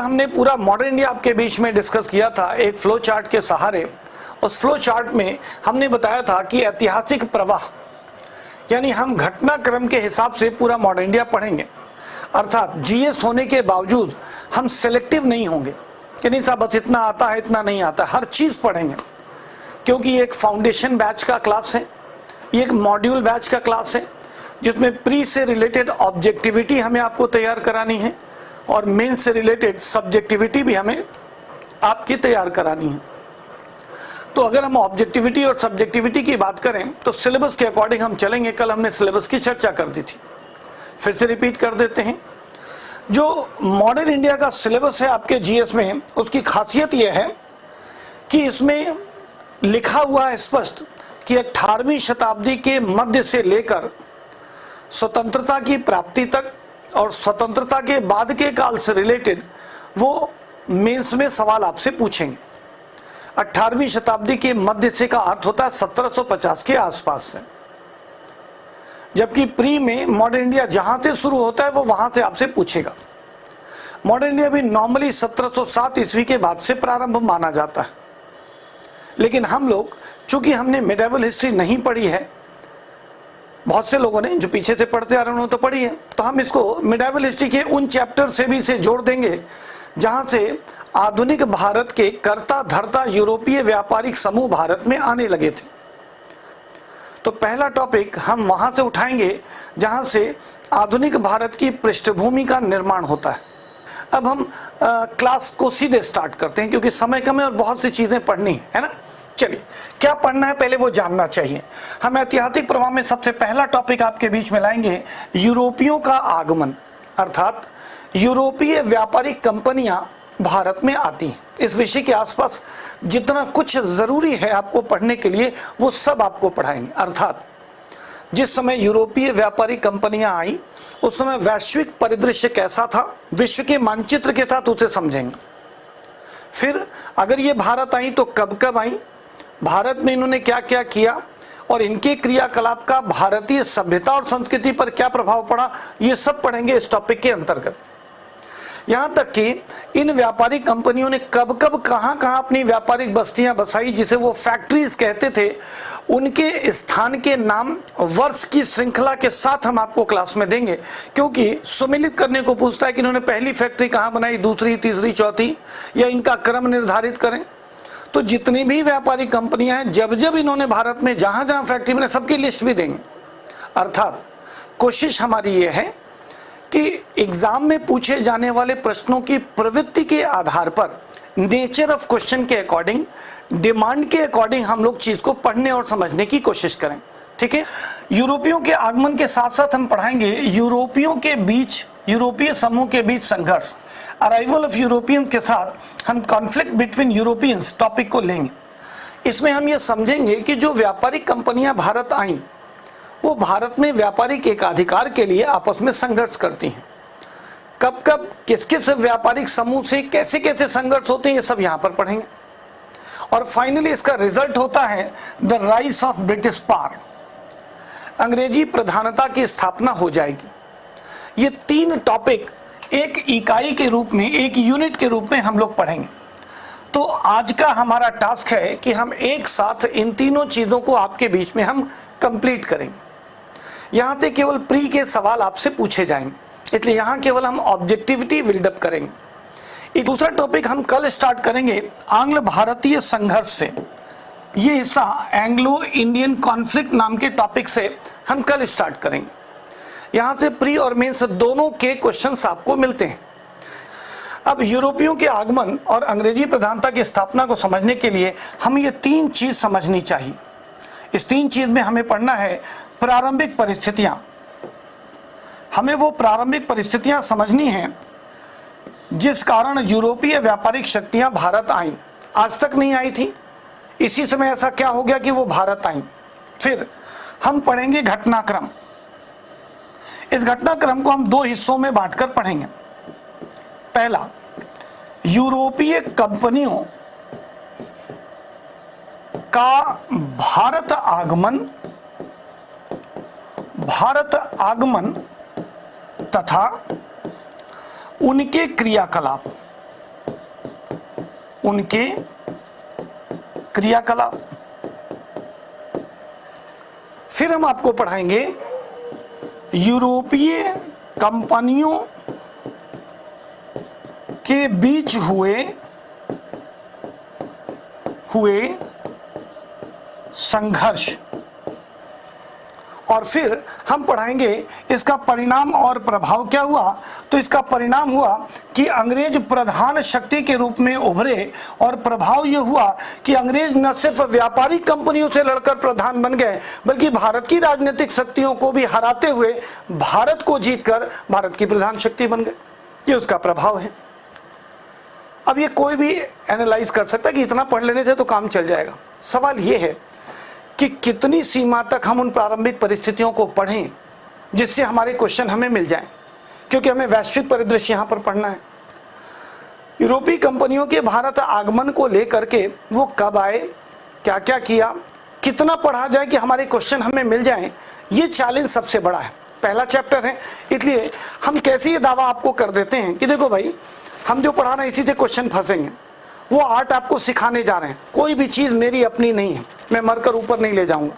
हमने पूरा modern India आपके बीच में डिस्कस किया था एक फ्लो चार्ट के सहारे। उस फ्लो चार्ट में हमने बताया था कि ऐतिहासिक प्रवाह यानी हम घटनाक्रम के हिसाब से पूरा मॉडर्न इंडिया पढ़ेंगे, अर्थात जीएस होने के बावजूद हम सेलेक्टिव नहीं होंगे कि नहीं साहब बस इतना आता है इतना नहीं आता, हर चीज़ पढ़ेंगे, क्योंकि ये एक फाउंडेशन बैच का क्लास है, ये एक मॉड्यूल बैच का क्लास है जिसमें प्री से रिलेटेड ऑब्जेक्टिविटी हमें आपको तैयार करानी है और मेन से रिलेटेड सब्जेक्टिविटी भी हमें आपकी तैयार करानी है। तो अगर हम ऑब्जेक्टिविटी और सब्जेक्टिविटी की बात करें तो सिलेबस के अकॉर्डिंग हम चलेंगे। कल हमने सिलेबस की चर्चा कर दी थी, फिर से रिपीट कर देते हैं। जो मॉडर्न इंडिया का सिलेबस है आपके जीएस में, उसकी खासियत यह है कि इसमें लिखा हुआ है स्पष्ट कि 18वीं शताब्दी के मध्य से लेकर स्वतंत्रता की प्राप्ति तक और स्वतंत्रता के बाद के काल से रिलेटेड वो मेंस में सवाल आपसे पूछेंगे। 18वीं शताब्दी के मध्य से का अर्थ होता है 1750 के आसपास से, जबकि प्री में मॉडर्न इंडिया जहां से शुरू होता है वो वहां से आपसे पूछेगा। मॉडर्न इंडिया भी नॉर्मली 1707 ईस्वी के बाद से प्रारंभ माना जाता है, लेकिन हम लोग चूंकि हमने मिडिवल हिस्ट्री नहीं पढ़ी है, बहुत से लोगों ने जो पीछे से पढ़ते आ रहे हैं उन्होंने तो पढ़ी है, तो हम इसको मिडिवल हिस्ट्री के उन चैप्टर से भी इसे जोड़ देंगे जहां से आधुनिक भारत के कर्ता धर्ता यूरोपीय व्यापारिक समूह भारत में आने लगे थे। तो पहला टॉपिक हम वहां से उठाएंगे जहां से आधुनिक भारत की पृष्ठभूमि का निर्माण होता है। अब हम क्लास को सीधे स्टार्ट करते हैं क्योंकि समय कम है और बहुत सी चीजें पढ़नी है ना। चलिए, क्या पढ़ना है पहले वो जानना चाहिए। हम ऐतिहासिक प्रवाह में सबसे पहला टॉपिक आपके बीच में लाएंगे यूरोपियों का आगमन, अर्थात यूरोपीय व्यापारिक कंपनियां भारत में आती हैं। इस विषय के आसपास जितना कुछ जरूरी है आपको पढ़ने के लिए वो सब आपको पढ़ाएंगे। अर्थात जिस समय यूरोपीय व्यापारिक कंपनियां आई उस समय वैश्विक परिदृश्य कैसा था, विश्व के मानचित्र के साथ उसे समझेंगे। फिर अगर ये भारत आई तो कब कब आई, भारत में इन्होंने क्या क्या किया और इनके क्रियाकलाप का भारतीय सभ्यता और संस्कृति पर क्या प्रभाव पड़ा, ये सब पढ़ेंगे इस टॉपिक के अंतर्गत। यहां तक कि इन व्यापारिक कंपनियों ने कब कब कहां कहां अपनी व्यापारिक बस्तियां बसाई, जिसे वो फैक्ट्रीज कहते थे, उनके स्थान के नाम वर्ष की श्रृंखला के साथ हम आपको क्लास में देंगे, क्योंकि सुमिलित करने को पूछता है कि इन्होंने पहली फैक्ट्री कहां बनाई, दूसरी, तीसरी, चौथी, या इनका क्रम निर्धारित करें। तो जितनी भी व्यापारिक कंपनियां हैं, जब जब इन्होंने भारत में जहां जहां फैक्ट्री बनाई सबकी लिस्ट भी देंगे। अर्थात कोशिश हमारी ये है कि एग्जाम में पूछे जाने वाले प्रश्नों की प्रवृत्ति के आधार पर, नेचर ऑफ क्वेश्चन के अकॉर्डिंग, डिमांड के अकॉर्डिंग हम लोग चीज को पढ़ने और समझने की कोशिश करें। ठीक है। यूरोपियों के आगमन के साथ साथ हम पढ़ाएंगे यूरोपियों के बीच, यूरोपीय समूह के बीच संघर्ष, अराइवल ऑफ यूरोपियंस के साथ हम कॉन्फ्लिक्ट बिटवीन यूरोपियंस टॉपिक को लेंगे। इसमें हम ये समझेंगे कि जो व्यापारिक कंपनियां भारत आईं वो भारत में व्यापारिक एकाधिकार के लिए आपस में संघर्ष करती हैं। कब कब किस किस व्यापारिक समूह से कैसे कैसे संघर्ष होते हैं ये सब यहाँ पर पढ़ेंगे। और फाइनली इसका रिजल्ट होता है the rise of British power, अंग्रेजी प्रधानता की स्थापना हो जाएगी। ये तीन टॉपिक एक इकाई के रूप में, एक यूनिट के रूप में हम लोग पढ़ेंगे। तो आज का हमारा टास्क है कि हम एक साथ इन तीनों चीजों को आपके बीच में हम कंप्लीट करेंगे। यहाँ से केवल प्री के सवाल आपसे पूछे जाएंगे, इसलिए यहाँ केवल हम ऑब्जेक्टिविटी बिल्डअप करेंगे। एक दूसरा टॉपिक हम कल स्टार्ट करेंगे आंग्ल भारतीय संघर्ष से। ये हिस्सा एंग्लो इंडियन कॉन्फ्लिक्ट नाम के टॉपिक से हम कल स्टार्ट करेंगे। यहाँ से प्री और मेंस दोनों के क्वेश्चंस आपको मिलते हैं। अब यूरोपियों के आगमन और अंग्रेजी प्रधानता की स्थापना को समझने के लिए हमें ये तीन चीज समझनी चाहिए। इस तीन चीज में हमें पढ़ना है प्रारंभिक परिस्थितियां। हमें वो प्रारंभिक परिस्थितियां समझनी हैं जिस कारण यूरोपीय व्यापारिक शक्तियां भारत आईं, आज तक नहीं आई थी, इसी समय ऐसा क्या हो गया कि वो भारत आईं। फिर हम पढ़ेंगे घटनाक्रम। इस घटनाक्रम को हम दो हिस्सों में बांटकर पढ़ेंगे। पहला, यूरोपीय कंपनियों का भारत आगमन तथा उनके क्रियाकलाप। उनके क्रियाकलाप। फिर हम आपको पढ़ाएंगे यूरोपीय कंपनियों के बीच हुए संघर्ष, और फिर हम पढ़ाएंगे इसका परिणाम और प्रभाव क्या हुआ। तो इसका परिणाम हुआ कि अंग्रेज प्रधान शक्ति के रूप में उभरे, और प्रभाव यह हुआ कि अंग्रेज न सिर्फ व्यापारिक कंपनियों से लड़कर प्रधान बन गए, बल्कि भारत की राजनीतिक शक्तियों को भी हराते हुए भारत को जीतकर भारत की प्रधान शक्ति बन गए। ये उसका प्रभाव है। अब ये कोई भी एनालाइज कर सकता है कि इतना पढ़ लेने से तो काम चल जाएगा। सवाल ये है कि कितनी सीमा तक हम उन प्रारंभिक परिस्थितियों को पढ़ें जिससे हमारे क्वेश्चन हमें मिल जाएं, क्योंकि हमें वैश्विक परिदृश्य यहाँ पर पढ़ना है। यूरोपीय कंपनियों के भारत आगमन को लेकर के वो कब आए, क्या क्या किया, कितना पढ़ा जाए कि हमारे क्वेश्चन हमें मिल जाएं, ये चैलेंज सबसे बड़ा है। पहला चैप्टर है, इसलिए हम कैसे ये दावा आपको कर देते हैं कि देखो भाई, हम जो पढ़ा रहे हैं इसी से क्वेश्चन फंसेंगे। वो आर्ट आपको सिखाने जा रहे हैं, कोई भी चीज़ मेरी अपनी नहीं है, मैं मरकर ऊपर नहीं ले जाऊंगा,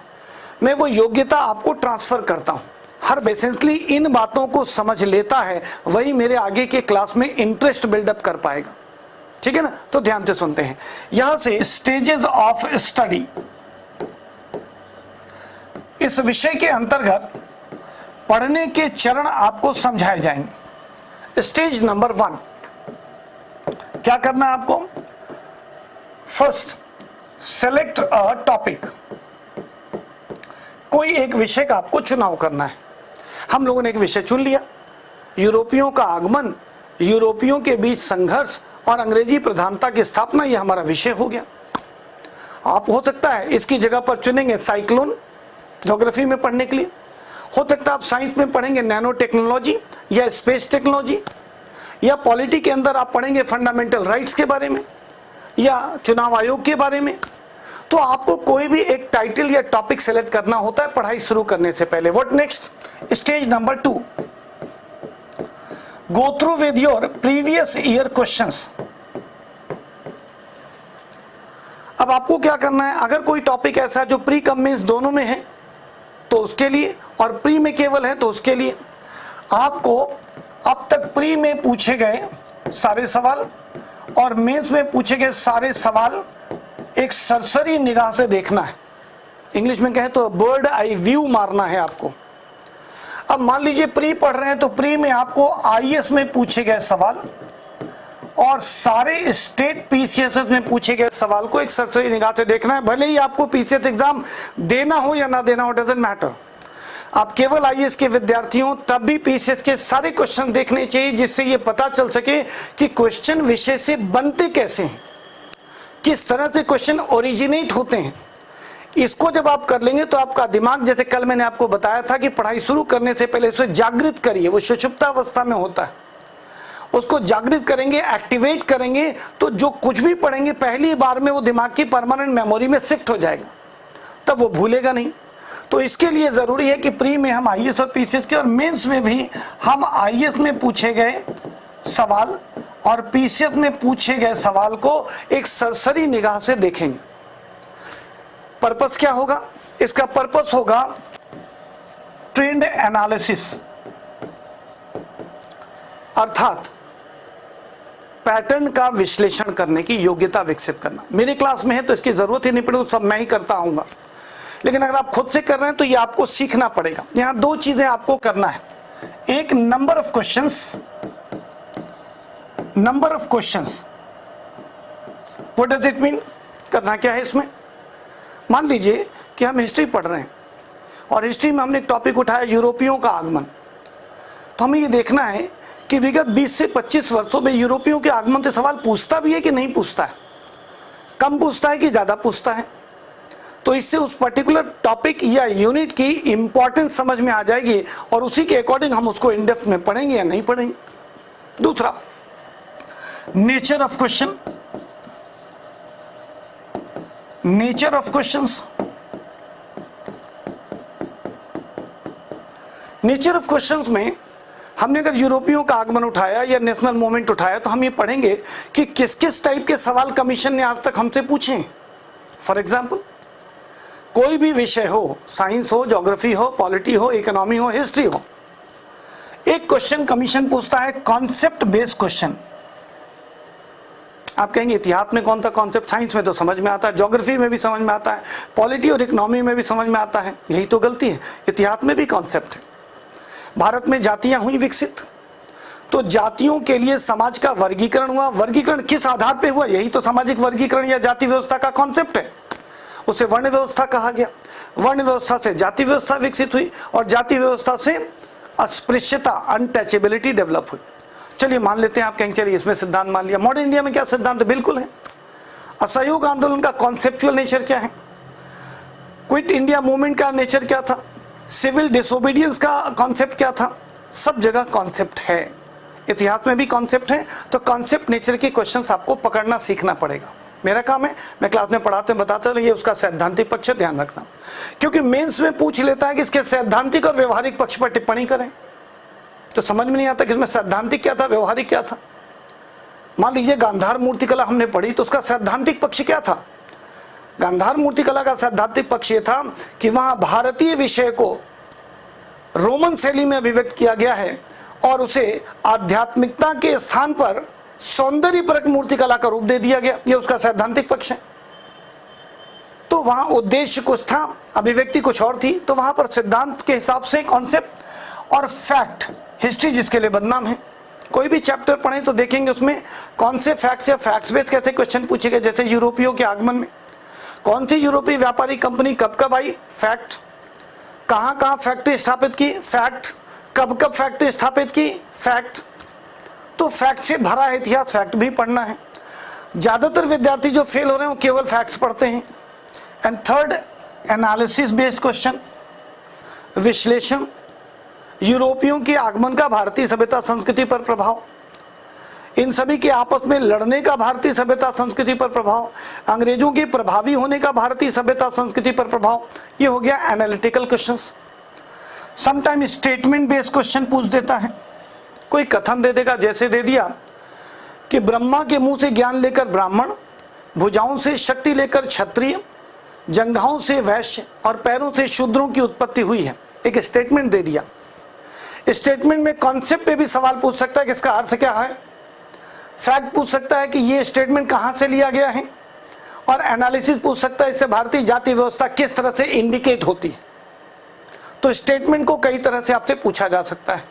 मैं वो योग्यता आपको ट्रांसफर करता हूँ। हर बेसिकली इन बातों को समझ लेता है वही मेरे आगे के क्लास में इंटरेस्ट बिल्डअप कर पाएगा। ठीक है ना, तो ध्यान से सुनते हैं। यहां से स्टेजेस ऑफ स्टडी, इस विषय के अंतर्गत पढ़ने के चरण आपको समझाए जाएंगे। स्टेज नंबर 1, क्या करना है आपको? First, select a topic. कोई एक विषय का आपको चुनाव करना है। हम लोगों ने एक विषय चुन लिया, यूरोपियों का आगमन, यूरोपियों के बीच संघर्ष और अंग्रेजी प्रधानता की स्थापना, यह हमारा विषय हो गया। आप हो सकता है इसकी जगह पर चुनेंगे साइक्लोन, ज्योग्राफी में पढ़ने के लिए। हो सकता है आप साइंस में पढ़ेंगे नैनो टेक्नोलॉजी या स्पेस टेक्नोलॉजी, या पॉलिटी के अंदर आप पढ़ेंगे फंडामेंटल राइट्स के बारे में या चुनाव आयोग के बारे में। तो आपको कोई भी एक टाइटल या टॉपिक सेलेक्ट करना होता है पढ़ाई शुरू करने से पहले। What next? Stage number 2, go through with your previous year questions. अब आपको क्या करना है, अगर कोई टॉपिक ऐसा जो प्री कम मींस दोनों में है तो उसके लिए, और प्री में केवल है तो उसके लिए आपको अब तक प्री में पूछे गए सारे सवाल और मेंस में पूछे गए सारे सवाल एक सरसरी निगाह से देखना है। इंग्लिश में कहे तो बर्ड आई व्यू मारना है आपको। अब मान लीजिए प्री पढ़ रहे हैं तो प्री में आपको आईएएस में पूछे गए सवाल और सारे स्टेट पीसीएस में पूछे गए सवाल को एक सरसरी निगाह से देखना है। भले ही आपको पीसीएस एग्जाम देना हो या ना देना हो, डजंट मैटर। आप केवल आईएएस के विद्यार्थी हो तब भी पीसीएस के सारे क्वेश्चन देखने चाहिए, जिससे ये पता चल सके कि क्वेश्चन विषय से बनते कैसे हैं, किस तरह से क्वेश्चन ओरिजिनेट होते हैं। इसको जब आप कर लेंगे तो आपका दिमाग, जैसे कल मैंने आपको बताया था कि पढ़ाई शुरू करने से पहले उसे जागृत करिए, वो सुषुप्त अवस्था में होता है, उसको जागृत करेंगे, एक्टिवेट करेंगे, तो जो कुछ भी पढ़ेंगे पहली बार में वो दिमाग की परमानेंट मेमोरी में शिफ्ट हो जाएगा, तब वो भूलेगा नहीं। तो इसके लिए जरूरी है कि प्री में हम आईएएस और पीसीएस के और मेंस में भी हम आईएएस में पूछे गए सवाल और पीसीएस में पूछे गए सवाल को एक सरसरी निगाह से देखेंगे। पर्पस क्या होगा? इसका पर्पस होगा ट्रेंड एनालिसिस, अर्थात पैटर्न का विश्लेषण करने की योग्यता विकसित करना। मेरी क्लास में है तो इसकी जरूरत ही नहीं पड़ेगी, सब मैं ही करता आऊंगा। लेकिन अगर आप खुद से कर रहे हैं तो ये आपको सीखना पड़ेगा। यहां दो चीजें आपको करना है, एक number of questions, number of questions what does it mean? करना क्या है इसमें? मान लीजिए कि हम हिस्ट्री पढ़ रहे हैं और हिस्ट्री में हमने एक टॉपिक उठाया यूरोपियों का आगमन, तो हमें ये देखना है कि विगत 20 से 25 वर्षों में यूरोपियों के आगमन से सवाल पूछता भी है कि नहीं पूछता है, कम पूछता है कि ज्यादा पूछता है। तो इससे उस पर्टिकुलर टॉपिक या यूनिट की इंपॉर्टेंस समझ में आ जाएगी और उसी के अकॉर्डिंग हम उसको इन डेप्थ में पढ़ेंगे या नहीं पढ़ेंगे। दूसरा, nature of question, nature of questions. Nature of questions में हमने अगर यूरोपियों का आगमन उठाया या नेशनल मूवमेंट उठाया तो हम ये पढ़ेंगे कि किस किस टाइप के सवाल कमीशन ने आज तक हमसे पूछे। फॉर एग्जाम्पल, कोई भी विषय हो, साइंस हो, ज्योग्राफी हो, पॉलिटी हो, इकोनॉमी हो, हिस्ट्री हो, एक क्वेश्चन कमीशन पूछता है कॉन्सेप्ट बेस्ड क्वेश्चन। आप कहेंगे इतिहास में कौन सा कॉन्सेप्ट, साइंस में तो समझ में आता है, ज्योग्राफी में भी समझ में आता है, पॉलिटी और इकोनॉमी में भी समझ में आता है। यही तो गलती है, इतिहास में भी कॉन्सेप्ट है। भारत में जातियां हुई विकसित, तो जातियों के लिए समाज का वर्गीकरण हुआ। वर्गीकरण किस आधार पे हुआ? यही तो सामाजिक वर्गीकरण या जाति व्यवस्था का कॉन्सेप्ट है। उसे वर्ण व्यवस्था कहा गया। वर्ण व्यवस्था से जाति व्यवस्था विकसित हुई और जाति व्यवस्था से अस्पृश्यता, अनटचेबिलिटी डेवलप हुई। चलिए मान लेते हैं, आप कहेंगे चलिए इसमें सिद्धांत मान लिया। मॉडर्न इंडिया में क्या सिद्धांत? बिल्कुल है। असहयोग आंदोलन का कॉन्सेप्चुअल नेचर क्या है? क्विट इंडिया मूवमेंट का नेचर क्या था? सिविल डिसोबीडियंस का कॉन्सेप्ट क्या था? सब जगह कॉन्सेप्ट है, इतिहास में भी कॉन्सेप्ट है। तो कॉन्सेप्ट नेचर के क्वेश्चंस आपको पकड़ना सीखना पड़ेगा। मेरा काम है, मैं क्लास में पढ़ाते बताता रहिए, उसका सैद्धांतिक पक्ष ध्यान रखना, क्योंकि मेंस में पूछ लेता है कि इसके सैद्धांतिक और व्यवहारिक पक्ष पर टिप्पणी करें, तो समझ में नहीं आता कि इसमें सैद्धांतिक क्या था, व्यवहारिक क्या था। मान लीजिए गांधार मूर्तिकला हमने पढ़ी, तो उसका सैद्धांतिक पक्ष क्या था? गांधार मूर्तिकला का सैद्धांतिक पक्ष ये था कि वहां भारतीय विषय को रोमन शैली में अभिव्यक्त किया गया है और उसे आध्यात्मिकता के स्थान पर सौंदर्यपरक मूर्तिकला का रूप दे दिया गया। ये उसका सैद्धांतिक पक्ष है। तो वहां उद्देश्य कुछ था, अभिव्यक्ति कुछ और थी। तो वहां पर सिद्धांत के हिसाब से कॉन्सेप्ट और फैक्ट, हिस्ट्री जिसके लिए बदनाम है, कोई भी चैप्टर पढ़ें तो देखेंगे उसमें कौन से फैक्ट्स या फैक्ट्स बेस्ड कैसे क्वेश्चन पूछे गए। जैसे यूरोपियों के आगमन में कौन सी यूरोपीय व्यापारी कंपनी कब कब आई, फैक्ट। कहां कहां फैक्ट्री स्थापित की, फैक्ट। कब कब फैक्ट्री स्थापित की, फैक्ट। तो फैक्ट से भरा है इतिहास, फैक्ट भी पढ़ना है। ज्यादातर विद्यार्थी जो फेल हो रहे हैं वो केवल फैक्ट्स पढ़ते हैं। And third, analysis based question, विश्लेषण। यूरोपियों के आगमन का भारतीय सभ्यता संस्कृति पर प्रभाव, इन सभी के आपस में लड़ने का भारतीय सभ्यता संस्कृति पर प्रभाव, अंग्रेजों के प्रभावी होने का भारतीय सभ्यता संस्कृति पर प्रभाव। ये हो गया analytical questions. Sometime statement based question पूछ देता है, कोई कथन दे देगा, जैसे दे दिया कि ब्रह्मा के मुंह से ज्ञान लेकर ब्राह्मण, भुजाओं से शक्ति लेकर क्षत्रिय, जंघाओं से वैश्य और पैरों से शूद्रों की उत्पत्ति हुई है। एक स्टेटमेंट दे दिया। स्टेटमेंट में कॉन्सेप्ट पे भी सवाल पूछ सकता है कि इसका अर्थ क्या है। फैक्ट पूछ सकता है कि ये स्टेटमेंट कहां से लिया गया है, और एनालिसिस पूछ सकता है इससे भारतीय जाति व्यवस्था किस तरह से इंडिकेट होती है। तो स्टेटमेंट को कई तरह से आपसे पूछा जा सकता है।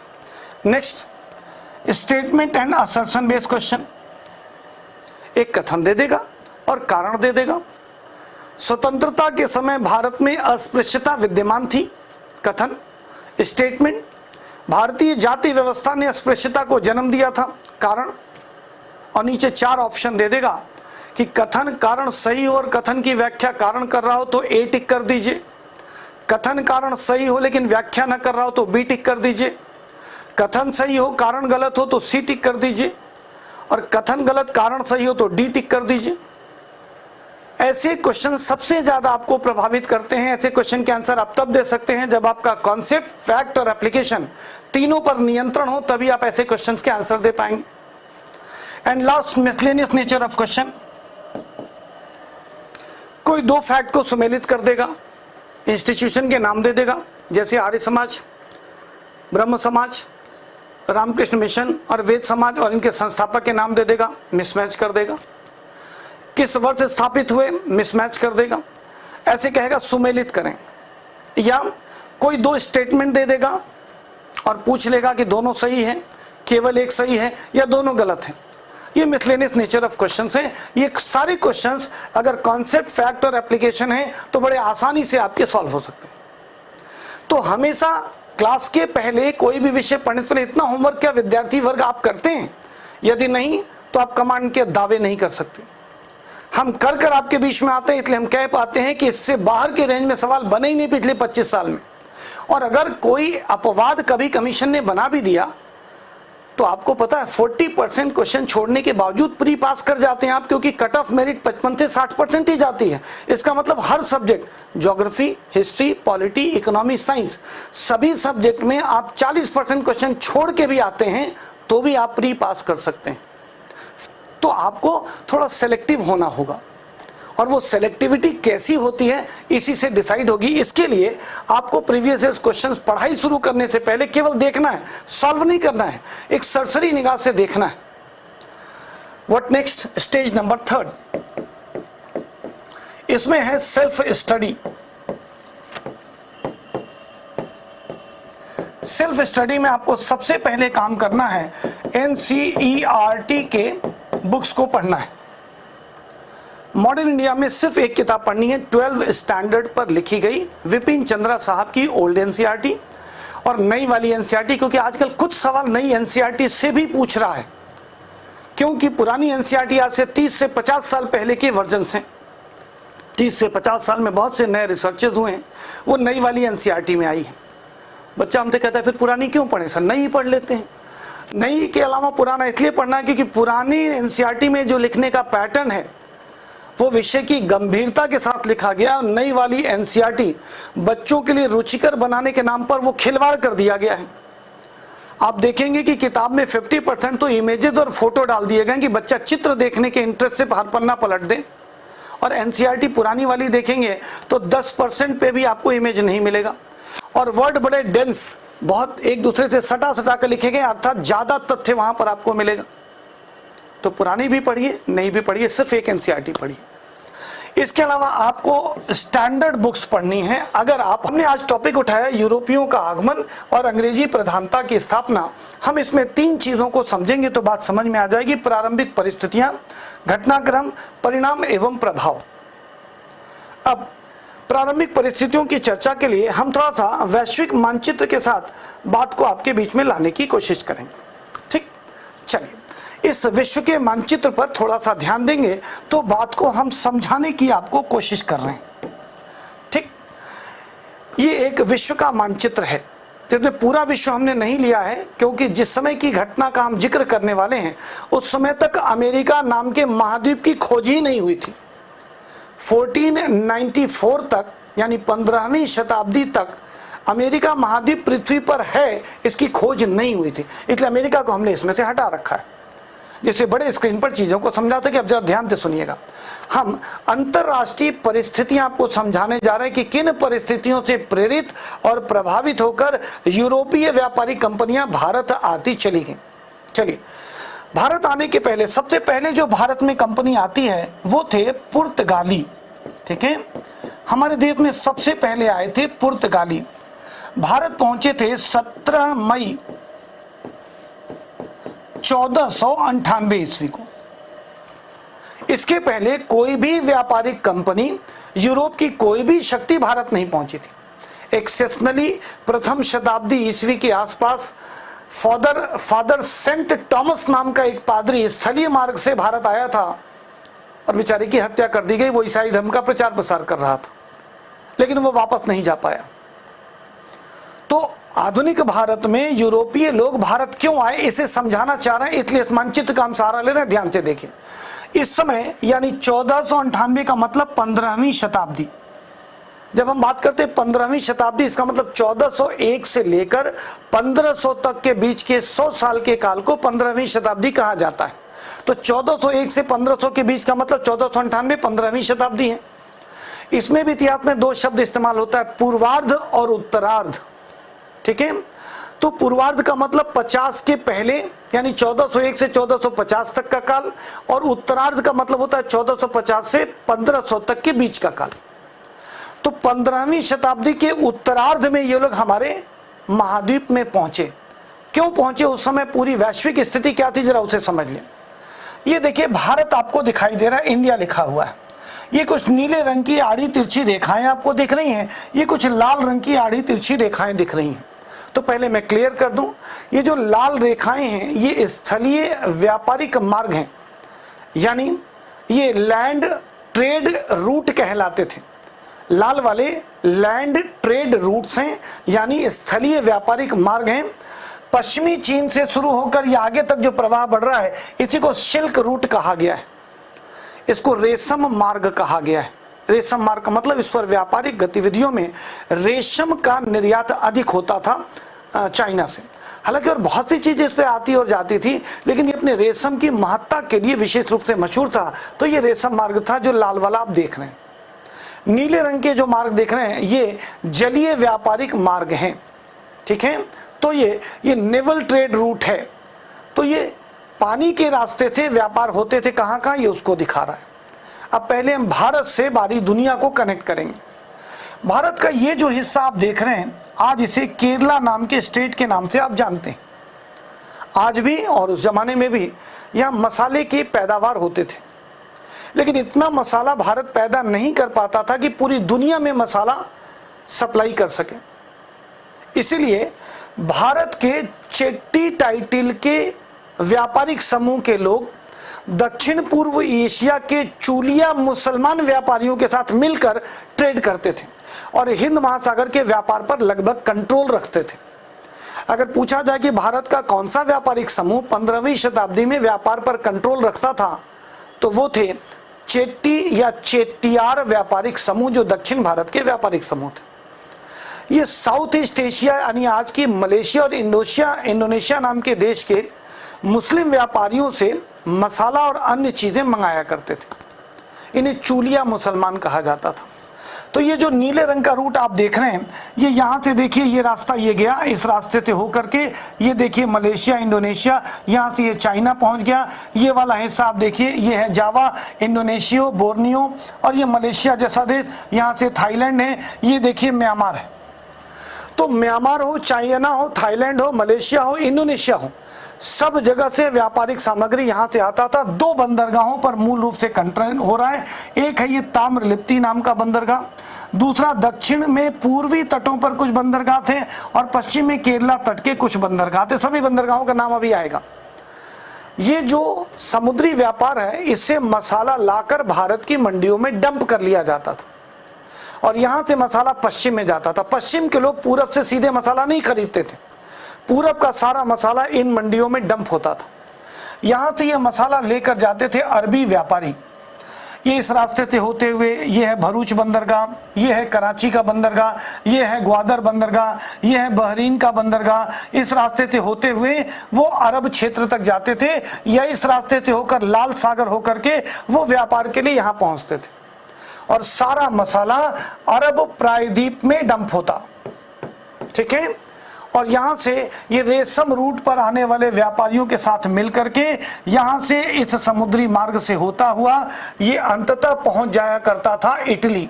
Next, statement and assertion based question. एक कथन दे देगा और कारण दे देगा। स्वतंत्रता के समय भारत में अस्पृश्यता विद्यमान थी, कथन। स्टेटमेंट, भारतीय जाति व्यवस्था ने अस्पृश्यता को जन्म दिया था, कारण। और नीचे 4 ऑप्शन दे देगा कि कथन कारण सही हो और कथन की व्याख्या कारण कर रहा हो तो ए टिक कर दीजिए, कथन कारण सही हो लेकिन व्याख्या न कर रहा हो तो बी टिक कर दीजिए, कथन सही हो कारण गलत हो तो सी टिक कर दीजिए, और कथन गलत कारण सही हो तो डी टिक कर दीजिए। ऐसे क्वेश्चन सबसे ज्यादा आपको प्रभावित करते हैं। ऐसे क्वेश्चन के आंसर आप तब दे सकते हैं जब आपका कॉन्सेप्ट, फैक्ट और एप्लीकेशन तीनों पर नियंत्रण हो, तभी आप ऐसे क्वेश्चंस के आंसर दे पाएंगे। And last, miscellaneous nature of question. कोई 2 फैक्ट को सुमेलित कर देगा, इंस्टीट्यूशन के नाम दे देगा, जैसे आर्य समाज, ब्रह्म समाज, रामकृष्ण मिशन और वेद समाज, और इनके संस्थापक के नाम दे देगा, मिसमैच कर देगा। किस वर्ष स्थापित हुए, मिसमैच कर देगा। ऐसे कहेगा सुमेलित करें। या कोई 2 स्टेटमेंट दे देगा और पूछ लेगा कि दोनों सही है, केवल एक सही है, या दोनों गलत है। ये मिसलेनियस नेचर ऑफ क्वेश्चंस हैं। ये सारे क्वेश्चंस अगर कॉन्सेप्ट, फैक्ट और एप्लीकेशन है तो बड़े आसानी से आपके सॉल्व हो सकते हैं। तो हमेशा क्लास के पहले कोई भी विषय पढ़ने से पहले इतना होमवर्क क्या विद्यार्थी वर्ग आप करते हैं? यदि नहीं तो आप कमांड के दावे नहीं कर सकते। हम कर कर आपके बीच में आते हैं, इसलिए हम कह पाते हैं कि इससे बाहर के रेंज में सवाल बने ही नहीं पिछले 25 साल में। और अगर कोई अपवाद कभी कमीशन ने बना भी दिया तो आपको पता है 40% क्वेश्चन छोड़ने के बावजूद प्री पास कर जाते हैं आप, क्योंकि कट ऑफ मेरिट 55 से 60% ही जाती है। इसका मतलब हर subject, geography, history, polity, economy, science, सभी सब्जेक्ट में आप 40% क्वेश्चन छोड़ के भी आते हैं तो भी आप प्री पास कर सकते हैं। तो आपको थोड़ा सेलेक्टिव होना होगा, और वो सेलेक्टिविटी कैसी होती है इसी से डिसाइड होगी। इसके लिए आपको प्रीवियस ईयर क्वेश्चंस पढ़ाई शुरू करने से पहले केवल देखना है, सॉल्व नहीं करना है, एक सरसरी निगाह से देखना है। What next? स्टेज नंबर 3, इसमें है सेल्फ स्टडी। सेल्फ स्टडी में आपको सबसे पहले काम करना है NCERT के बुक्स को पढ़ना है। मॉडर्न इंडिया में सिर्फ एक किताब पढ़नी है, 12 स्टैंडर्ड पर लिखी गई विपिन चंद्रा साहब की ओल्ड NCERT और नई वाली NCERT, क्योंकि आजकल कुछ सवाल नई NCERT से भी पूछ रहा है, क्योंकि पुरानी NCERT आज से 30 से 50 साल पहले के वर्जन हैं। 30 से 50 साल में बहुत से नए रिसर्चेज हुए हैं, वो नई वाली NCERT में आई है। बच्चा हमसे कहता है फिर पुरानी क्यों पढ़े सर? नई पढ़ लेते हैं। नई के अलावा पुराना इसलिए पढ़ना है क्योंकि पुरानी NCERT में जो लिखने का पैटर्न है वो विषय की गंभीरता के साथ लिखा गया। नई वाली NCERT बच्चों के लिए रुचिकर बनाने के नाम पर वो खिलवाड़ कर दिया गया है। आप देखेंगे कि किताब में 50% तो इमेजेस और फोटो डाल दिए गए कि बच्चा चित्र देखने के इंटरेस्ट से हर पन्ना पलट दे, और NCERT पुरानी वाली देखेंगे तो 10% पे भी आपको इमेज नहीं मिलेगा, और वर्ड बड़े डेंस, बहुत एक दूसरे से सटा सटा कर लिखे गए, अर्थात ज्यादा तथ्य वहां पर आपको मिलेगा। तो पुरानी भी पढ़िए, नई भी पढ़िए, सिर्फ एक NCERT पढ़िए। इसके अलावा आपको स्टैंडर्ड बुक्स पढ़नी है। अगर हमने आज टॉपिक उठाया यूरोपियों का आगमन और अंग्रेजी प्रधानता की स्थापना, हम इसमें 3 चीजों को समझेंगे तो बात समझ में आ जाएगी। प्रारंभिक परिस्थितियां, घटनाक्रम, परिणाम एवं प्रभाव। अब प्रारंभिक परिस्थितियों की चर्चा के लिए हम थोड़ा सा वैश्विक मानचित्र के साथ बात को आपके बीच में लाने की कोशिश करेंगे। ठीक, चलिए इस विश्व के मानचित्र पर थोड़ा सा ध्यान देंगे तो बात को हम समझाने की आपको कोशिश कर रहे हैं। ठीक, ये एक विश्व का मानचित्र है जिसमें पूरा विश्व हमने नहीं लिया है, क्योंकि जिस समय की घटना का हम जिक्र करने वाले हैं उस समय तक अमेरिका नाम के महाद्वीप की खोज ही नहीं हुई थी। 1494 तक यानी 15वीं शताब्दी तक अमेरिका महाद्वीप पृथ्वी पर है, इसकी खोज नहीं हुई थी, इसलिए अमेरिका को हमने इसमें से हटा रखा है, जिससे बड़े स्क्रीन पर चीजों को समझा सके। अब जरा ध्यान से सुनिएगा, हम अंतरराष्ट्रीय परिस्थितियां आपको समझाने जा रहे हैं कि किन परिस्थितियों से प्रेरित और प्रभावित होकर यूरोपीय व्यापारिक कंपनियां भारत आती चली गई। चलिए, भारत आने के पहले सबसे पहले जो भारत में कंपनी आती है वो थे पुर्तगाली। ठीक है, हमारे देश में सबसे पहले आए थे पुर्तगाली। भारत पहुंचे थे 17 मई 1498 ईस्वी को। इसके पहले कोई भी व्यापारिक कंपनी, यूरोप की कोई भी शक्ति भारत नहीं पहुंची थी। एक्सेप्शनली प्रथम शताब्दी ईस्वी के आसपास फादर सेंट टॉमस नाम का एक पादरी स्थलीय मार्ग से भारत आया था और बेचारे की हत्या कर दी गई। वो ईसाई धर्म का प्रचार प्रसार कर रहा था, लेकिन वो वापस नहीं जा पाया। तो आधुनिक भारत में यूरोपीय लोग भारत क्यों आए इसे समझाना चाह रहे हैं, इसलिए इस मानचित्र का हम सहारा ले रहे हैं। ध्यान से देखिए, इस समय यानी 1498 का मतलब 15वीं शताब्दी। जब हम बात करते हैं 15वीं शताब्दी, इसका मतलब 1401 से लेकर 1500 तक के बीच के 100 साल के काल को 15वीं शताब्दी कहा जाता है। तो 1401 से 1500 के बीच का मतलब 1498 15वीं शताब्दी है। इसमें भी इतिहास में 2 शब्द इस्तेमाल होता है, पूर्वार्ध और उत्तरार्ध। ठीक है, तो पूर्वार्ध का मतलब 50 के पहले यानी 1401 से 1450 तक का काल, और उत्तरार्ध का मतलब होता है 1450 से 1500 तक के बीच का काल। तो 15वीं शताब्दी के उत्तरार्ध में ये लोग हमारे महाद्वीप में पहुंचे। क्यों पहुंचे, उस समय पूरी वैश्विक स्थिति क्या थी, जरा उसे समझ लें। ये देखिए, भारत आपको दिखाई दे रहा है, इंडिया लिखा हुआ है। ये कुछ नीले रंग की आड़ी तिरछी रेखाएं आपको दिख रही हैं, ये कुछ लाल रंग की आड़ी तिरछी रेखाएं दिख रही हैं। तो पहले मैं क्लियर कर दूं, ये जो लाल रेखाएं हैं ये स्थलीय व्यापारिक मार्ग हैं, यानी ये लैंड ट्रेड रूट कहलाते थे। लाल वाले लैंड ट्रेड रूट्स हैं, यानी स्थलीय व्यापारिक मार्ग हैं। पश्चिमी चीन से शुरू होकर ये आगे तक जो प्रवाह बढ़ रहा है, इसी को सिल्क रूट कहा गया है। इसको रेशम मार्ग कहा गया है। रेशम मार्ग का मतलब इस पर व्यापारिक गतिविधियों में रेशम का निर्यात अधिक होता था चाइना से। हालांकि और बहुत सी चीजें इस पे आती और जाती थी, लेकिन ये अपने रेशम की महत्ता के लिए विशेष रूप से मशहूर था। तो ये रेशम मार्ग था जो लाल वाला आप देख रहे हैं। नीले रंग के जो मार्ग देख रहे हैं ये जलीय व्यापारिक मार्ग हैं, ठीक है। तो ये नेवल ट्रेड रूट है। तो ये पानी के रास्ते से व्यापार होते थे, कहाँ कहाँ, ये उसको दिखा रहा है। अब पहले हम भारत से बारी दुनिया को कनेक्ट करेंगे। भारत का ये जो हिस्सा आप देख रहे हैं, आज इसे केरला नाम के स्टेट के नाम से आप जानते हैं। आज भी और उस जमाने में भी यहाँ मसाले की पैदावार होते थे, लेकिन इतना मसाला भारत पैदा नहीं कर पाता था कि पूरी दुनिया में मसाला सप्लाई कर सके। इसीलिए भारत के चेट्टी टाइटिल के व्यापारिक समूह के लोग दक्षिण पूर्व एशिया के चूलिया मुसलमान व्यापारियों के साथ मिलकर ट्रेड करते थे और हिंद महासागर के व्यापार पर लगभग कंट्रोल रखते थे। अगर पूछा जाए कि भारत का कौन सा व्यापारिक समूह 15वीं शताब्दी में व्यापार पर कंट्रोल रखता था, तो वो थे चेट्टी या चेट्टियार व्यापारिक समूह, जो दक्षिण भारत के व्यापारिक समूह थे। ये साउथ ईस्ट एशिया यानी आज की मलेशिया और इंडोनेशिया नाम के देश के मुस्लिम व्यापारियों से मसाला और अन्य चीजें मंगाया करते थे। इन्हें चूलिया मुसलमान कहा जाता था। तो ये जो नीले रंग का रूट आप देख रहे हैं, ये यहाँ से देखिए, ये रास्ता ये गया, इस रास्ते से होकर के ये देखिए मलेशिया, इंडोनेशिया, यहाँ से ये चाइना पहुँच गया। ये वाला हिस्सा आप देखिए, ये है जावा, इंडोनेशिया, बोर्नियो, और ये मलेशिया जैसा देश, यहाँ से थाईलैंड है, ये देखिए म्यांमार है। तो म्यांमार हो, चाइना हो, थाईलैंड हो, मलेशिया हो, इंडोनेशिया हो, सब जगह से व्यापारिक सामग्री यहाँ से आता था। 2 बंदरगाहों पर मूल रूप से कंट्रोल हो रहा है। एक है ये ताम्रलिप्ति नाम का बंदरगाह, दूसरा दक्षिण में पूर्वी तटों पर कुछ बंदरगाह थे और पश्चिम में केरला तट के कुछ बंदरगाह थे। सभी बंदरगाहों का नाम अभी आएगा। ये जो समुद्री व्यापार है, इससे मसाला लाकर भारत की मंडियों में डंप कर लिया जाता था और यहाँ से मसाला पश्चिम में जाता था। पश्चिम के लोग पूरब से सीधे मसाला नहीं खरीदते थे, पूरब का सारा मसाला इन मंडियों में डंप होता था। यहाँ से ये मसाला लेकर जाते थे अरबी व्यापारी। ये इस रास्ते से होते हुए, ये है भरूच बंदरगाह, ये है कराची का बंदरगाह, ये है ग्वादर बंदरगाह, ये है बहरीन का बंदरगाह। इस रास्ते से होते हुए वो अरब क्षेत्र तक जाते थे, या इस रास्ते से होकर लाल सागर होकर के वो व्यापार के लिए यहाँ पहुँचते थे और सारा मसाला अरब प्रायद्वीप में डंप होता, ठीक है। और यहाँ से ये रेशम रूट पर आने वाले व्यापारियों के साथ मिलकर के यहाँ से इस समुद्री मार्ग से होता हुआ ये अंततः पहुँच जाया करता था इटली।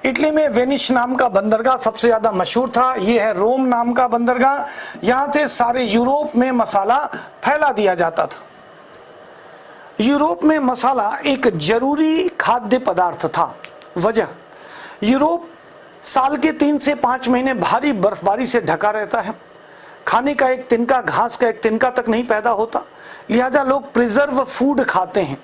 इटली में वेनिस नाम का बंदरगाह सबसे ज़्यादा मशहूर था। ये है रोम नाम का बंदरगाह। यहाँ से सारे यूरोप में मसाला फैला दिया जाता था। यूरोप में मसाला एक जरूरी खाद्य पदार्थ था। वजह, यूरोप साल के 3 से 5 महीने भारी बर्फबारी से ढका रहता है। खाने का एक तिनका, घास का एक तिनका तक नहीं पैदा होता, लिहाजा लोग प्रिजर्व फूड खाते हैं।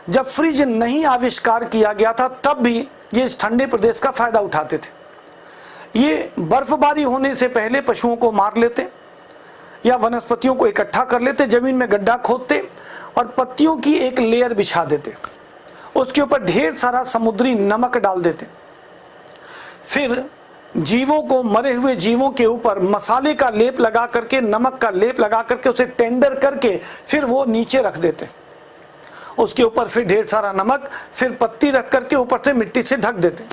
जब फ्रिज नहीं आविष्कार किया गया था, तब भी ये इस ठंडे प्रदेश का फायदा उठाते थे। ये बर्फबारी होने से पहले पशुओं को मार लेते या वनस्पतियों को इकट्ठा कर लेते, जमीन में गड्ढा खोदते और पत्तियों की एक लेयर बिछा देते, उसके ऊपर ढेर सारा समुद्री नमक डाल देते। फिर जीवों को, मरे हुए जीवों के ऊपर मसाले का लेप लगा करके, नमक का लेप लगा करके उसे टेंडर करके फिर वो नीचे रख देते। उसके ऊपर फिर ढेर सारा नमक, फिर पत्ती रख करके ऊपर से मिट्टी से ढक देते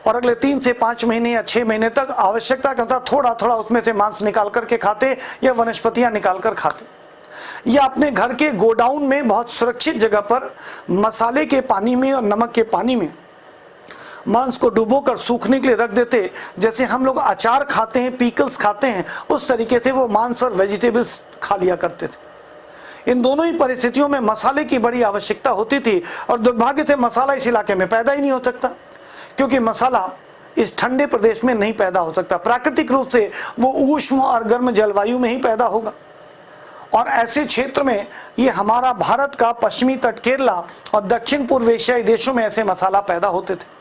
और अगले 3 से 5 महीने या 6 महीने तक आवश्यकता के अनुसार थोड़ा थोड़ा उसमें से मांस निकाल करके खाते या वनस्पतियां निकाल कर खाते। या अपने घर के गोडाउन में बहुत सुरक्षित जगह पर मसाले के पानी में और नमक के पानी में मांस को डुबोकर सूखने के लिए रख देते। जैसे हम लोग अचार खाते हैं, पीकल्स खाते हैं, उस तरीके से वो मांस और वेजिटेबल्स खा लिया करते थे। इन दोनों ही परिस्थितियों में मसाले की बड़ी आवश्यकता होती थी और दुर्भाग्य से मसाला इस इलाके में पैदा ही नहीं हो सकता, क्योंकि मसाला इस ठंडे प्रदेश में नहीं पैदा हो सकता। प्राकृतिक रूप से वो ऊष्म और गर्म जलवायु में ही पैदा होगा और ऐसे क्षेत्र में ये हमारा भारत का पश्चिमी तट केरला और दक्षिण पूर्व एशियाई देशों में ऐसे मसाला पैदा होते थे।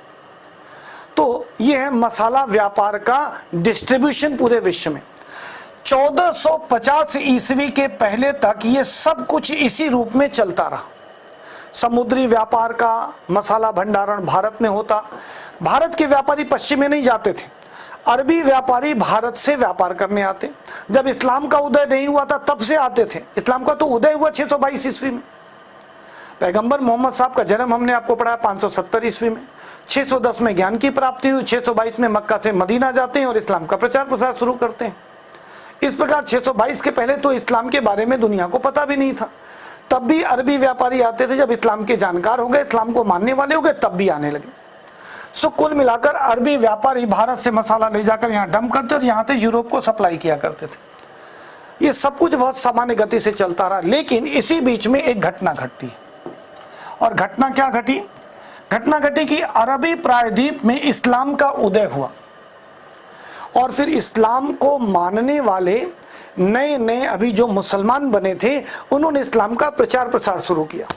तो ये है मसाला व्यापार का डिस्ट्रीब्यूशन पूरे विश्व में। 1450 ईस्वी के पहले तक ये सब कुछ इसी रूप में चलता रहा। समुद्री व्यापार का मसाला भंडारण भारत में होता। भारत के व्यापारी पश्चिम में नहीं जाते थे, अरबी व्यापारी भारत से व्यापार करने आते। जब इस्लाम का उदय नहीं हुआ था तब से आते थे। इस्लाम का तो उदय हुआ 622 ईस्वी में। पैगंबर मोहम्मद साहब का जन्म हमने आपको पढ़ा 570 ईस्वी में। 610 में ज्ञान की प्राप्ति हुई, 622 में मक्का से मदीना जाते हैं और इस्लाम का प्रचार प्रसार शुरू करते हैं। इस प्रकार 622 के पहले तो इस्लाम के बारे में दुनिया को पता भी नहीं था। तब भी अरबी व्यापारी आते थे। जब इस्लाम के जानकार हो गए, इस्लाम को मानने वाले हो गए, तब भी आने लगे। सो कुल मिलाकर अरबी व्यापारी भारत से मसाला ले जाकर यहाँ डंप करते और यहाँ से यूरोप को सप्लाई किया करते थे। ये सब कुछ बहुत सामान्य गति से चलता रहा। लेकिन इसी बीच में एक घटना घटती। और घटना क्या घटी? घटना घटी कि अरबी प्रायद्वीप में इस्लाम का उदय हुआ और फिर इस्लाम को मानने वाले नए नए अभी जो मुसलमान बने थे उन्होंने इस्लाम का प्रचार प्रसार शुरू किया।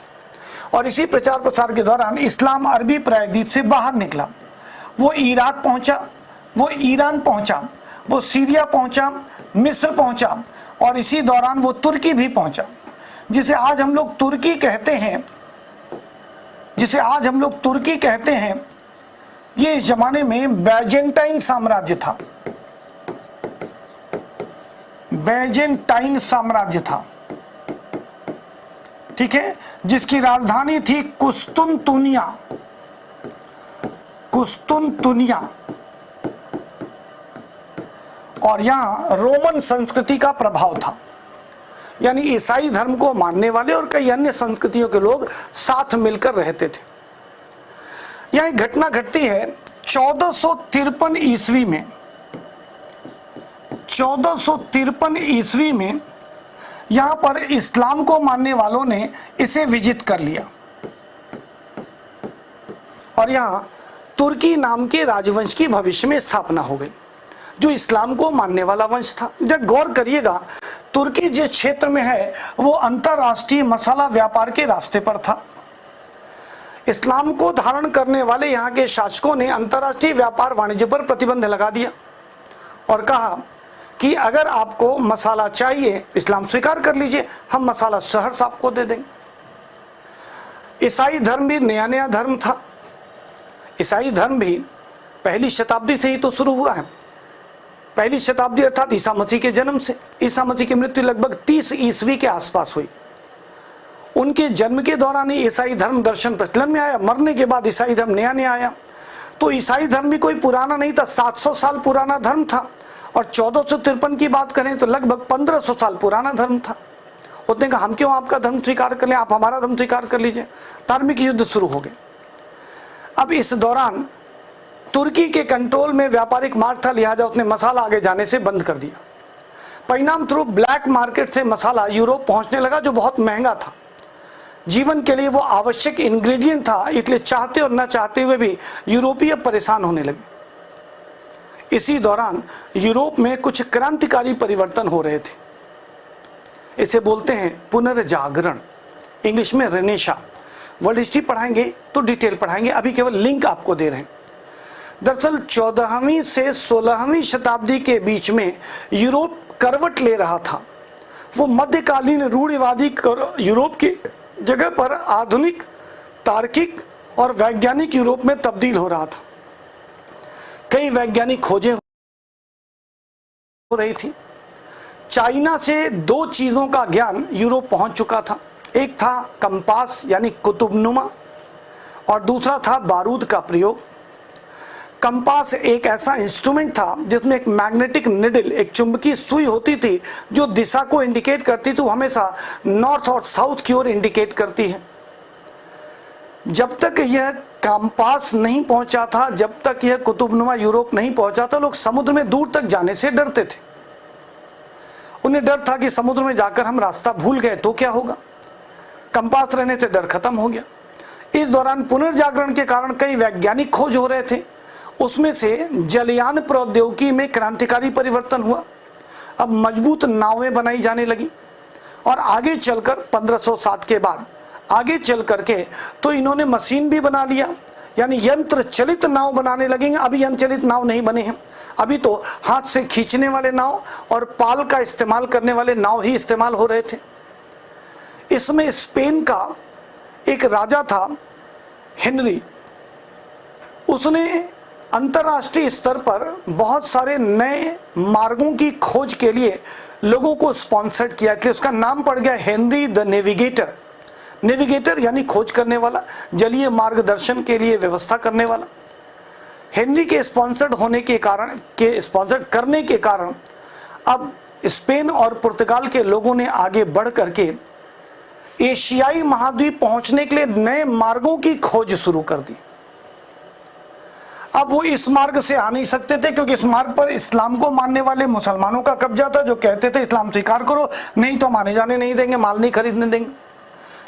और इसी प्रचार प्रसार के दौरान इस्लाम अरबी प्रायद्वीप से बाहर निकला। वो इराक पहुंचा, वो ईरान पहुंचा, वो सीरिया पहुंचा, मिस्र पहुंचा और इसी दौरान वो तुर्की भी पहुंचा, जिसे आज हम लोग तुर्की कहते हैं। ये इस जमाने में बैजेंटाइन साम्राज्य था। बैजेंटाइन साम्राज्य था, ठीक है, जिसकी राजधानी थी कुस्तुनतुनिया। और यहां रोमन संस्कृति का प्रभाव था, यानी ईसाई धर्म को मानने वाले और कई अन्य संस्कृतियों के लोग साथ मिलकर रहते थे। यह एक घटना घटती है 1453 ईस्वी में। 1453 ईस्वी में यहां पर इस्लाम को मानने वालों ने इसे विजिट कर लिया और यहां तुर्की नाम के राजवंश की भविष्य में स्थापना हो गई, जो इस्लाम को मानने वाला वंश था। जब गौर करिएगा, तुर्की जिस क्षेत्र में है वो अंतरराष्ट्रीय मसाला व्यापार के रास्ते पर था। इस्लाम को धारण करने वाले यहाँ के शासकों ने अंतरराष्ट्रीय व्यापार वाणिज्य पर प्रतिबंध लगा दिया और कहा कि अगर आपको मसाला चाहिए, इस्लाम स्वीकार कर लीजिए, हम मसाला सहर्ष आपको दे देंगे। ईसाई धर्म भी नया नया धर्म था। ईसाई धर्म भी पहली शताब्दी से ही तो शुरू हुआ है। पहली शताब्दी अर्थात ईसा मसीह के जन्म से। ईसा मसीह की मृत्यु लगभग 30 ईस्वी के आसपास हुई। उनके जन्म के दौरान ही ईसाई धर्म दर्शन प्रचलन में आया। मरने के बाद ईसाई धर्म नया नया आया। तो ईसाई धर्म भी कोई पुराना नहीं था, 700 साल पुराना धर्म था। और 1453 की बात करें तो लगभग 1500 साल पुराना धर्म था। उतने का हम क्यों आपका धर्म स्वीकार कर लें, आप हमारा धर्म स्वीकार कर लीजिए। धार्मिक युद्ध शुरू हो गए। अब इस दौरान तुर्की के कंट्रोल में व्यापारिक मार्ग था, लिहाजा उसने मसाला आगे जाने से बंद कर दिया। परिणाम स्वरूप ब्लैक मार्केट से मसाला यूरोप पहुंचने लगा, जो बहुत महंगा था। जीवन के लिए वो आवश्यक इंग्रेडिएंट था, इसलिए चाहते और न चाहते हुए भी यूरोपीय परेशान होने लगे। इसी दौरान यूरोप में कुछ क्रांतिकारी परिवर्तन हो रहे थे। इसे बोलते हैं पुनर्जागरण, इंग्लिश में रेनेसा। वर्ल्ड हिस्ट्री पढ़ाएंगे तो डिटेल पढ़ाएंगे, अभी केवल लिंक आपको दे रहे हैं। दरअसल 14वीं से 16वीं शताब्दी के बीच में यूरोप करवट ले रहा था। वो मध्यकालीन रूढ़िवादी यूरोप की जगह पर आधुनिक, तार्किक और वैज्ञानिक यूरोप में तब्दील हो रहा था। कई वैज्ञानिक खोजें हो रही थी। चाइना से दो चीजों का ज्ञान यूरोप पहुंच चुका था। एक था कंपास यानी कुतुबनुमा और दूसरा था बारूद का प्रयोग। कंपास एक ऐसा इंस्ट्रूमेंट था जिसमें एक मैग्नेटिक निडल, एक चुंबकीय सुई होती थी जो दिशा को इंडिकेट करती थी। वो हमेशा नॉर्थ और साउथ की ओर इंडिकेट करती है। जब तक यह कंपास नहीं पहुंचा था, जब तक यह कुतुबनुमा यूरोप नहीं पहुंचा था, लोग समुद्र में दूर तक जाने से डरते थे। उन्हें डर था कि समुद्र में जाकर हम रास्ता भूल गए तो क्या होगा। कंपास रहने से डर खत्म हो गया। इस दौरान पुनर्जागरण के कारण कई वैज्ञानिक खोज हो रहे थे। उसमें से जलयान प्रौद्योगिकी में क्रांतिकारी परिवर्तन हुआ। अब मजबूत नावें बनाई जाने लगी और आगे चलकर 1507 के बाद आगे चल करके तो इन्होंने मशीन भी बना लिया, यानी यंत्र चलित नाव बनाने लगेंगे। अभी यंत्र चलित नाव नहीं बने हैं, अभी तो हाथ से खींचने वाले नाव और पाल का इस्तेमाल करने वाले नाव ही इस्तेमाल हो रहे थे। इसमें स्पेन का एक राजा था हेनरी, उसने अंतर्राष्ट्रीय स्तर पर बहुत सारे नए मार्गों की खोज के लिए लोगों को स्पॉन्सर्ड किया, इसलिए उसका नाम पड़ गया हेनरी द नेविगेटर। नेविगेटर यानी खोज करने वाला, जलीय मार्गदर्शन के लिए व्यवस्था करने वाला। हेनरी के स्पॉन्सर्ड करने के कारण अब स्पेन और पुर्तगाल के लोगों ने आगे बढ़ करके एशियाई महाद्वीप पहुंचने के लिए नए मार्गों की खोज शुरू कर दी। अब वो इस मार्ग से आ नहीं सकते थे क्योंकि इस मार्ग पर इस्लाम को मानने वाले मुसलमानों का कब्जा था, जो कहते थे इस्लाम स्वीकार करो, नहीं तो माने जाने नहीं देंगे, माल नहीं खरीदने देंगे।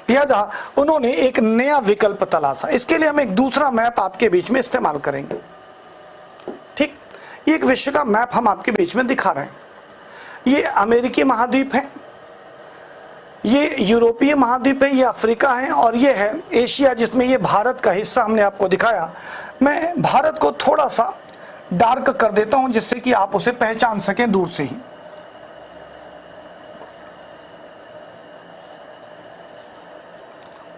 लिहाजा उन्होंने एक नया विकल्प तलाशा। इसके लिए हम एक दूसरा मैप आपके बीच में इस्तेमाल करेंगे। ठीक, एक विश्व का मैप हम आपके बीच में दिखा रहे हैं। ये अमेरिकी महाद्वीप है, ये यूरोपीय महाद्वीप है, ये अफ्रीका है और ये है एशिया, जिसमें ये भारत का हिस्सा हमने आपको दिखाया। मैं भारत को थोड़ा सा डार्क कर देता हूं जिससे कि आप उसे पहचान सकें दूर से ही।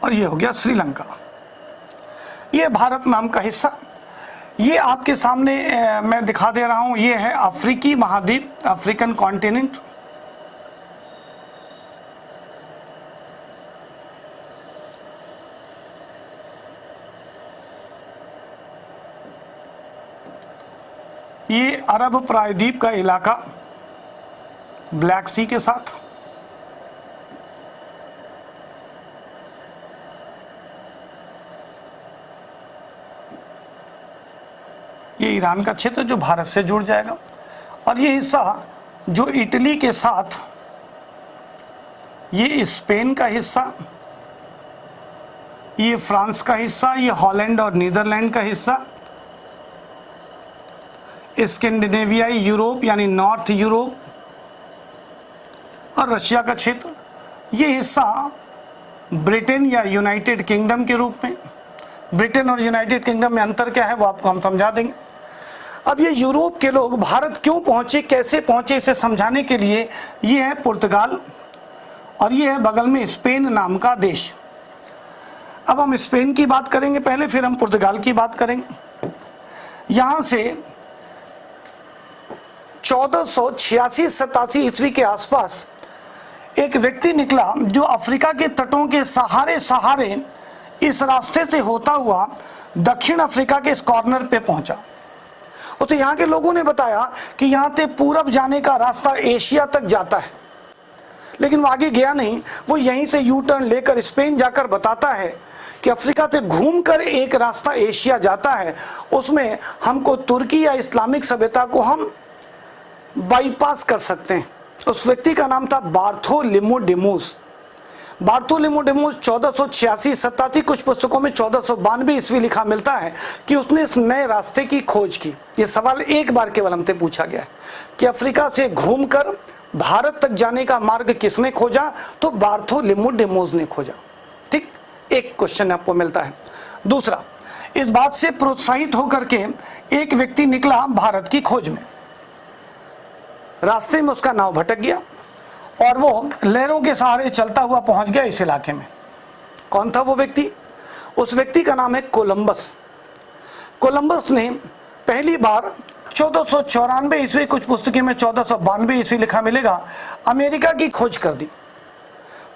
और ये हो गया श्रीलंका, ये भारत नाम का हिस्सा। ये आपके सामने मैं दिखा दे रहा हूं, ये है अफ्रीकी महाद्वीप, अफ्रीकन कॉन्टिनेंट। ये अरब प्रायद्वीप का इलाका ब्लैक सी के साथ, ये ईरान का क्षेत्र जो भारत से जुड़ जाएगा, और ये हिस्सा जो इटली के साथ, ये स्पेन का हिस्सा, ये फ्रांस का हिस्सा, ये हॉलैंड और नीदरलैंड का हिस्सा, स्कैंडिनेवियाई यूरोप यानी नॉर्थ यूरोप और रशिया का क्षेत्र। ये हिस्सा ब्रिटेन या यूनाइटेड किंगडम के रूप में। ब्रिटेन और यूनाइटेड किंगडम में अंतर क्या है वो आपको हम समझा देंगे। अब ये यूरोप के लोग भारत क्यों पहुंचे, कैसे पहुंचे, इसे समझाने के लिए ये है पुर्तगाल और ये है बगल में स्पेन नाम का देश। अब हम स्पेन की बात करेंगे पहले, फिर हम पुर्तगाल की बात करेंगे। यहां से 1486-87 ईस्वी के आसपास एक व्यक्ति निकला जो अफ्रीका के तटों के सहारे इस रास्ते से होता हुआ दक्षिण अफ्रीका के इस कॉर्नर पे पहुंचा। उसे यहाँ के लोगों ने बताया कि यहाँ से पूरब जाने का रास्ता एशिया तक जाता है, लेकिन वो आगे गया नहीं। वो यहीं से यू टर्न लेकर स्पेन जाकर बताता है कि अफ्रीका से घूमकर एक रास्ता एशिया जाता है, उसमें हमको तुर्की या इस्लामिक सभ्यता को हम बाईपास कर सकते हैं। उस व्यक्ति का नाम था बार्थोलोमेव डिमोस। बार्थोलोमेव डिमोस 1486-87, कुछ पुस्तकों में 1492 ईस्वी लिखा मिलता है कि उसने इस नए रास्ते की खोज की। ये सवाल एक बार केवल हमसे पूछा गया है कि अफ्रीका से घूमकर भारत तक जाने का मार्ग किसने खोजा, तो बार्थोलोमेव डिमोस ने खोजा। ठीक, एक क्वेश्चन आपको मिलता है। दूसरा, इस बात से प्रोत्साहित होकर के एक व्यक्ति निकला भारत की खोज में। रास्ते में उसका नाव भटक गया और वो लहरों के सहारे चलता हुआ पहुंच गया इस इलाके में। कौन था वो व्यक्ति? उस व्यक्ति का नाम है कोलंबस। कोलंबस ने पहली बार 1494 ईस्वी, कुछ पुस्तकें में 1492 ईस्वी लिखा मिलेगा, अमेरिका की खोज कर दी।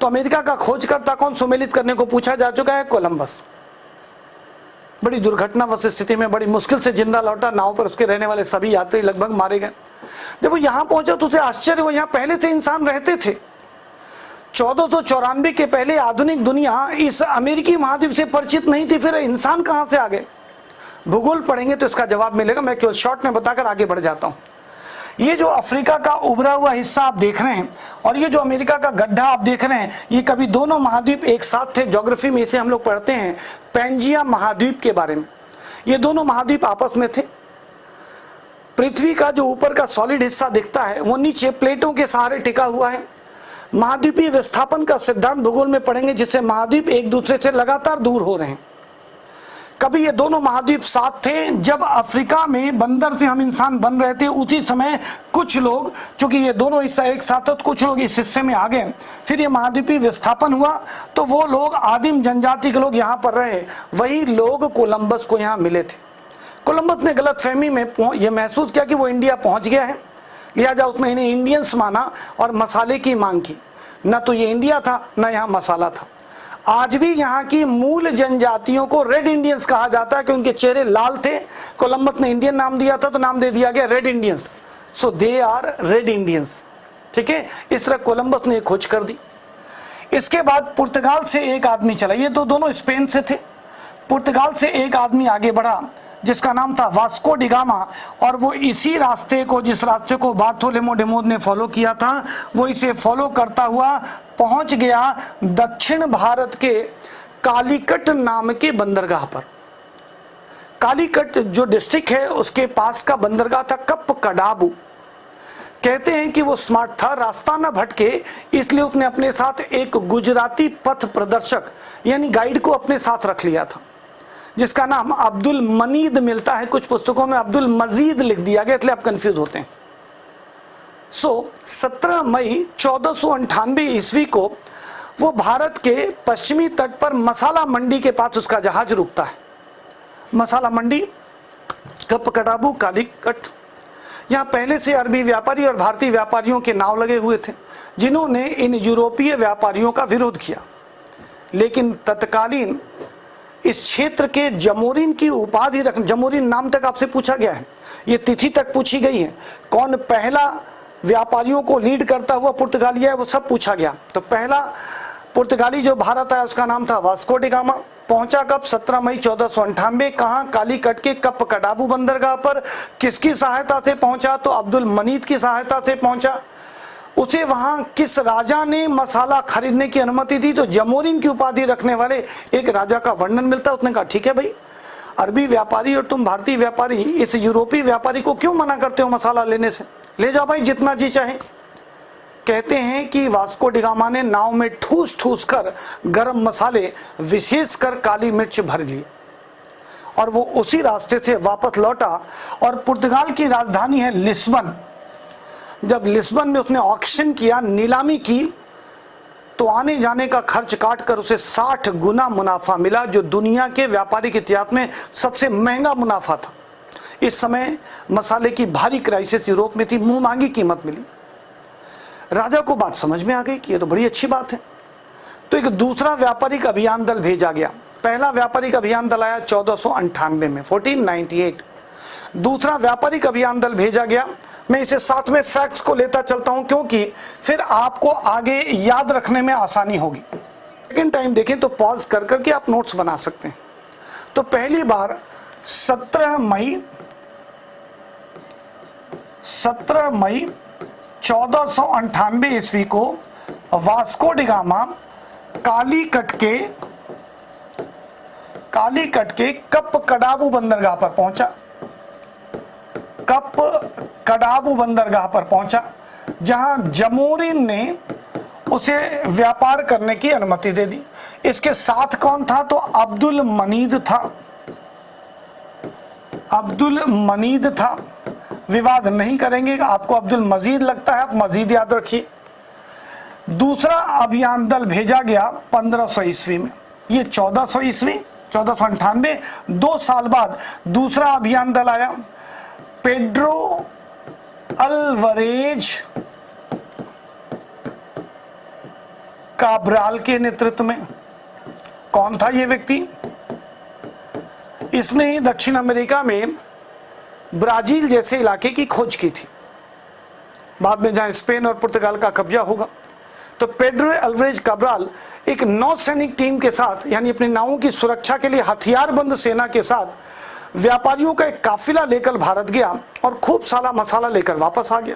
तो अमेरिका का खोजकर्ता कौन सुमेलित करने को पूछा जा चुका है? कोलंबस। बड़ी दुर्घटनावश स्थिति में बड़ी मुश्किल से जिंदा लौटा। नाव पर उसके रहने वाले सभी यात्री लगभग मारे गए। जब वो यहाँ पहुंचा तो उसे आश्चर्य हुआ, यहाँ पहले से इंसान रहते थे। 1494 के पहले आधुनिक दुनिया इस अमेरिकी महाद्वीप से परिचित नहीं थी, फिर इंसान कहां से आ गए? भूगोल पढ़ेंगे तो इसका जवाब मिलेगा। मैं केवल शॉर्ट में बताकर आगे बढ़ जाता हूं। ये जो अफ्रीका का उभरा हुआ हिस्सा आप देख रहे हैं और ये जो अमेरिका का गड्ढा आप देख रहे हैं, ये कभी दोनों महाद्वीप एक साथ थे। ज्योग्राफी में इसे हम लोग पढ़ते हैं पैंजिया महाद्वीप के बारे में। ये दोनों महाद्वीप आपस में थे। पृथ्वी का जो ऊपर का सॉलिड हिस्सा दिखता है वो नीचे प्लेटों के सहारे टिका हुआ है। महाद्वीपीय विस्थापन का सिद्धांत भूगोल में पढ़ेंगे, जिससे महाद्वीप एक दूसरे से लगातार दूर हो रहे हैं। कभी ये दोनों महाद्वीप साथ थे। जब अफ्रीका में बंदर से हम इंसान बन रहे थे, उसी समय कुछ लोग, चूंकि ये दोनों हिस्सा एक साथ तो कुछ लोग इस हिस्से में आ गए, फिर ये महाद्वीपीय विस्थापन हुआ, तो वो लोग आदिम जनजाति के लोग यहाँ पर रहे, वही लोग कोलंबस को यहाँ मिले थे। कोलंबस ने गलतफहमी में ये महसूस किया कि वो इंडिया पहुंच गया है, लिहाजा उसने इन्हें इंडियंस माना और मसाले की मांग की। न तो ये इंडिया था, न यहाँ मसाला था। आज भी यहाँ की मूल जनजातियों को रेड इंडियंस कहा जाता है कि उनके चेहरे लाल थे। कोलंबस ने इंडियन नाम दिया था तो नाम दे दिया गया red Indians, so they are red Indians. ठीक है, इस तरह कोलंबस ने खोज कर दी। इसके बाद पुर्तगाल से एक आदमी चला, ये तो दोनों स्पेन से थे। पुर्तगाल से एक आदमी आगे बढ़ा जिसका नाम था वास्को डी गामा, और वो इसी रास्ते को, जिस रास्ते को बार्थोलोमेओ डिमोज ने फॉलो किया था, वो इसे फॉलो करता हुआ पहुंच गया दक्षिण भारत के कालीकट नाम के बंदरगाह पर। कालीकट जो डिस्ट्रिक्ट है उसके पास का बंदरगाह था कप्पकडाबू। कहते हैं कि वो स्मार्ट था, रास्ता न भटके इसलिए उसने अपने साथ एक गुजराती पथ प्रदर्शक यानी गाइड को अपने साथ रख लिया था, जिसका नाम अब्दुल मनीद मिलता है। कुछ पुस्तकों में अब्दुल मजीद लिख दिया गया, इसलिए आप कंफ्यूज होते हैं। 17 मई 1498 ईस्वी को वो भारत के पश्चिमी तट पर मसाला मंडी के पास उसका जहाज रुकता है। मसाला मंडी, कप्पकडाबू, कालीकट, यहाँ पहले से अरबी व्यापारी और भारतीय व्यापारियों के नाव लगे हुए थे, जिन्होंने इन यूरोपीय व्यापारियों का विरोध किया। लेकिन तत्कालीन इस क्षेत्र के जमोरिन की उपाधि रख, जमोरिन नाम तक आपसे पूछा गया है, ये तिथि तक पूछी गई है, कौन पहला व्यापारियों को लीड करता हुआ पुर्तगाली है वो सब पूछा गया। तो पहला पुर्तगाली जो भारत आया उसका नाम था वास्को डी गामा। पहुंचा कब? 17 मई 1498। कहाँ? कालीकट के कप्पकडाबू बंदरगाह पर। किसकी सहायता से पहुंचा? तो अब्दुल मनीद की सहायता से पहुंचा। उसे वहां किस राजा ने मसाला खरीदने की अनुमति दी? तो जमोरिन की उपाधि रखने वाले एक राजा का वर्णन मिलता है। उसने कहा ठीक है भाई, अरबी व्यापारी और तुम भारतीय व्यापारी इस यूरोपीय व्यापारी को क्यों मना करते हो मसाला लेने से? ले जाओ भाई जितना जी चाहे। कहते हैं कि वास्को डी गामा ने नाव में ठूस ठूस कर गरम मसाले, विशेषकर काली मिर्च भर लिए और वो उसी रास्ते से वापस लौटा और पुर्तगाल की राजधानी है लिस्बन। जब लिस्बन में उसने ऑक्शन किया, नीलामी की, तो आने जाने का खर्च काट कर उसे 60 गुना मुनाफा मिला, जो दुनिया के व्यापारिक इतिहास में सबसे महंगा मुनाफा था। इस समय मसाले की भारी क्राइसिस यूरोप में थी, मुंह मांगी कीमत मिली। राजा को बात समझ में आ गई कि ये तो बड़ी अच्छी बात है, तो एक दूसरा व्यापारिक अभियान दल भेजा गया। पहला व्यापारिक अभियान दल आया 1498 में, 1498। दूसरा व्यापारिक अभियान दल भेजा गया। मैं इसे साथ में फैक्ट्स को लेता चलता हूं क्योंकि फिर आपको आगे याद रखने में आसानी होगी। सेकेंड टाइम देखें तो पॉज कर करके आप नोट्स बना सकते हैं। तो पहली बार 17 मई 1498 ईस्वी को वास्को डी गामा कालीकट के कप्पकडाबू बंदरगाह पर पहुंचा। कप्पकडाबू बंदरगाह पर पहुंचा जहां जमोरिन ने उसे व्यापार करने की अनुमति दे दी। इसके साथ कौन था? तो अब्दुल मनीद था। विवाद नहीं करेंगे, आपको अब्दुल मजीद लगता है, आप मजीद याद रखिए। दूसरा अभियान दल भेजा गया 1500 ईस्वी में, ये 1400 ईस्वी 1498। 2 साल बाद दूसरा अभियान दल आया पेड्रो अल्वारेज काब्राल के नेतृत्व में। कौन था ये व्यक्ति? इसने ही दक्षिण अमेरिका में ब्राजील जैसे इलाके की खोज की थी, बाद में जहां स्पेन और पुर्तगाल का कब्जा होगा। तो पेड्रो अल्वारेज काब्राल एक नौसैनिक टीम के साथ, यानी अपनी नावों की सुरक्षा के लिए हथियारबंद सेना के साथ व्यापारियों का एक काफिला लेकर भारत गया और खूब सारा मसाला लेकर वापस आ गया।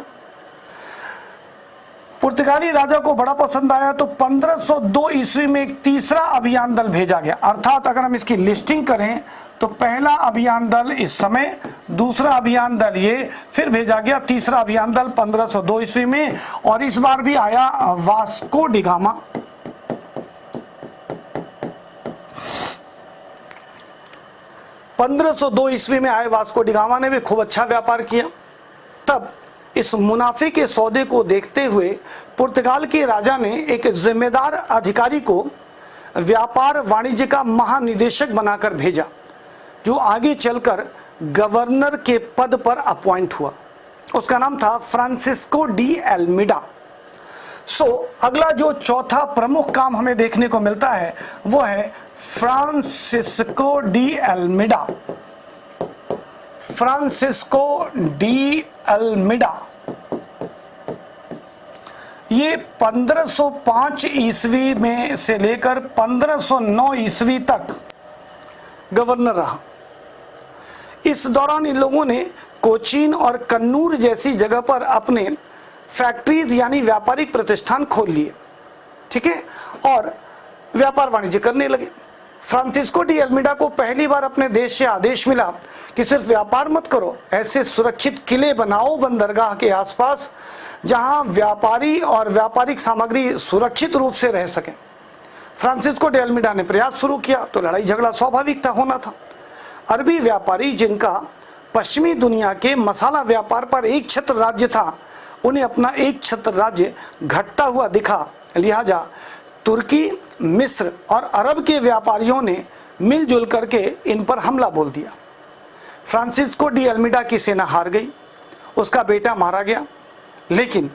पुर्तगाली राजा को बड़ा पसंद आया तो 1502 ईस्वी में एक तीसरा अभियान दल भेजा गया। अर्थात अगर हम इसकी लिस्टिंग करें तो पहला अभियान दल इस समय, दूसरा अभियान दल ये, फिर भेजा गया तीसरा अभियान दल 1502 ईस्वी में, और इस बार भी आया वास्को डी गामा। 1502 ईस्वी में आए वास्को डी गामा ने भी खूब अच्छा व्यापार किया। तब इस मुनाफे के सौदे को देखते हुए पुर्तगाल के राजा ने एक जिम्मेदार अधिकारी को व्यापार वाणिज्य का महानिदेशक बनाकर भेजा, जो आगे चलकर गवर्नर के पद पर अपॉइंट हुआ। उसका नाम था फ्रांसिस्को डी एल्मीडा। अगला जो चौथा प्रमुख काम हमें देखने को मिलता है वो है फ्रांसिस्को डी एल्मीडा। फ्रांसिस्को डी एल्मीडा ये 1505 ईस्वी में से लेकर 1509 ईस्वी तक गवर्नर रहा। इस दौरान इन लोगों ने कोचीन और कन्नूर जैसी जगह पर अपने फैक्ट्रीज यानी व्यापारिक प्रतिष्ठान खोल लिए, ठीक है, और व्यापार वाणिज्य करने लगे। फ्रांसिस्को डी एल्मीडा को पहली बार अपने देश से आदेश मिला कि सिर्फ व्यापार मत करो, ऐसे सुरक्षित किले बनाओ बंदरगाह के आसपास जहां व्यापारी और व्यापारिक सामग्री सुरक्षित रूप से रह सकें। फ्रांसिस्को डी एल्मीडा ने प्रयास शुरू किया तो लड़ाई झगड़ा स्वाभाविक था, होना था। अरबी व्यापारी जिनका पश्चिमी दुनिया के मसाला व्यापार पर एक छत्र राज्य था, उन्हें अपना एक छत्र राज्य घटता हुआ दिखा। लिहाजा तुर्की, मिस्र और अरब के व्यापारियों ने मिलजुल करके इन पर हमला बोल दिया। फ्रांसिस्को डी एल्मीडा की सेना हार गई, उसका बेटा मारा गया। लेकिन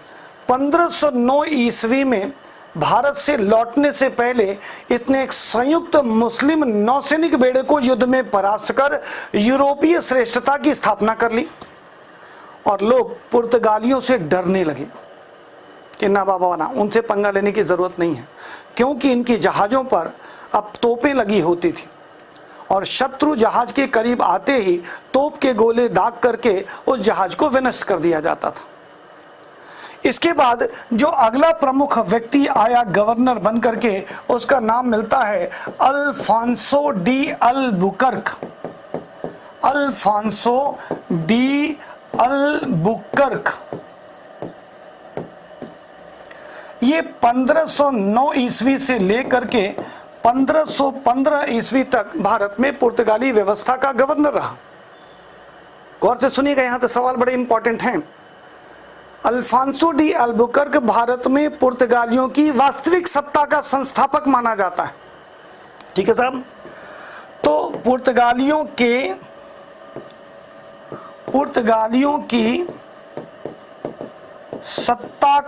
1509 ईस्वी में भारत से लौटने से पहले इसने एक संयुक्त मुस्लिम नौसैनिक बेड़े को युद्ध में परास्त कर यूरोपीय श्रेष्ठता की स्थापना कर ली और लोग पुर्तगालियों से डरने लगे कि ना बाबा ना, उनसे पंगा लेने की जरूरत नहीं है, क्योंकि इनकी जहाज़ों पर अब तोपें लगी होती थी और शत्रु जहाज के करीब आते ही तोप के गोले दाग करके उस जहाज को विनष्ट कर दिया जाता था। इसके बाद जो अगला प्रमुख व्यक्ति आया गवर्नर बन करके, उसका नाम मिलता है Alfonso de Albuquerque. Alfonso de Albuquerque ये 1509 ईस्वी से लेकर के 1515 ईस्वी तक भारत में पुर्तगाली व्यवस्था का गवर्नर रहा। गौर से सुनिएगा, यहां से सवाल बड़े इंपॉर्टेंट हैं। अल्फांसो डी अल्बुकर्क भारत में पुर्तगालियों की वास्तविक सत्ता का संस्थापक माना जाता है, ठीक है साहब। तो पुर्तगालियों की सत्ता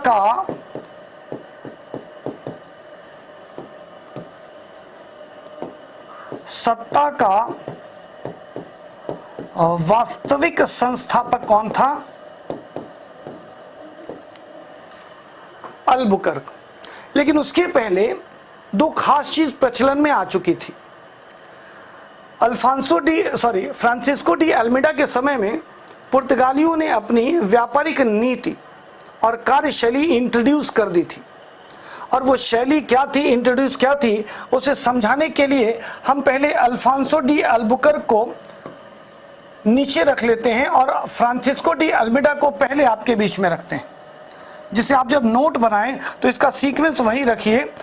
का वास्तविक संस्थापक कौन था? अल्बुकर्क। लेकिन उसके पहले दो खास चीज प्रचलन में आ चुकी थी। फ्रांसिस्को डी एल्मीडा के समय में पुर्तगालियों ने अपनी व्यापारिक नीति और कार्यशैली इंट्रोड्यूस कर दी थी। और वो शैली क्या थी, इंट्रोड्यूस क्या थी, उसे समझाने के लिए हम पहले अल्फांसो डी अल्बुकर्क को नीचे रख लेते हैं और फ्रांसिस्को डी एल्मीडा को पहले आपके बीच में रखते हैं, जिसे आप जब नोट बनाएं तो इसका सीक्वेंस वही रखिए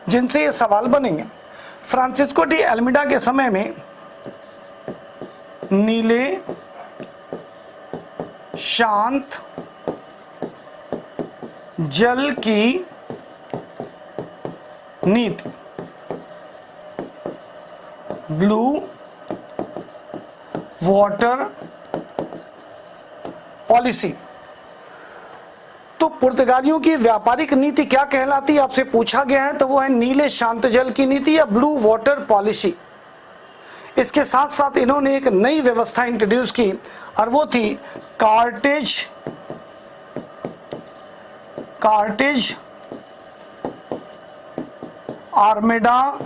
जिनसे ये सवाल बनेंगे। फ्रांसिस्को डी एल्मीडा के समय में नीले, शांत जल की नीति, ब्लू वाटर पॉलिसी। तो पुर्तगालियों की व्यापारिक नीति क्या कहलाती, आपसे पूछा गया है, तो वो है नीले शांत जल की नीति या ब्लू वाटर पॉलिसी। इसके साथ साथ इन्होंने एक नई व्यवस्था इंट्रोड्यूस की और वो थी कार्टेज आर्मेडा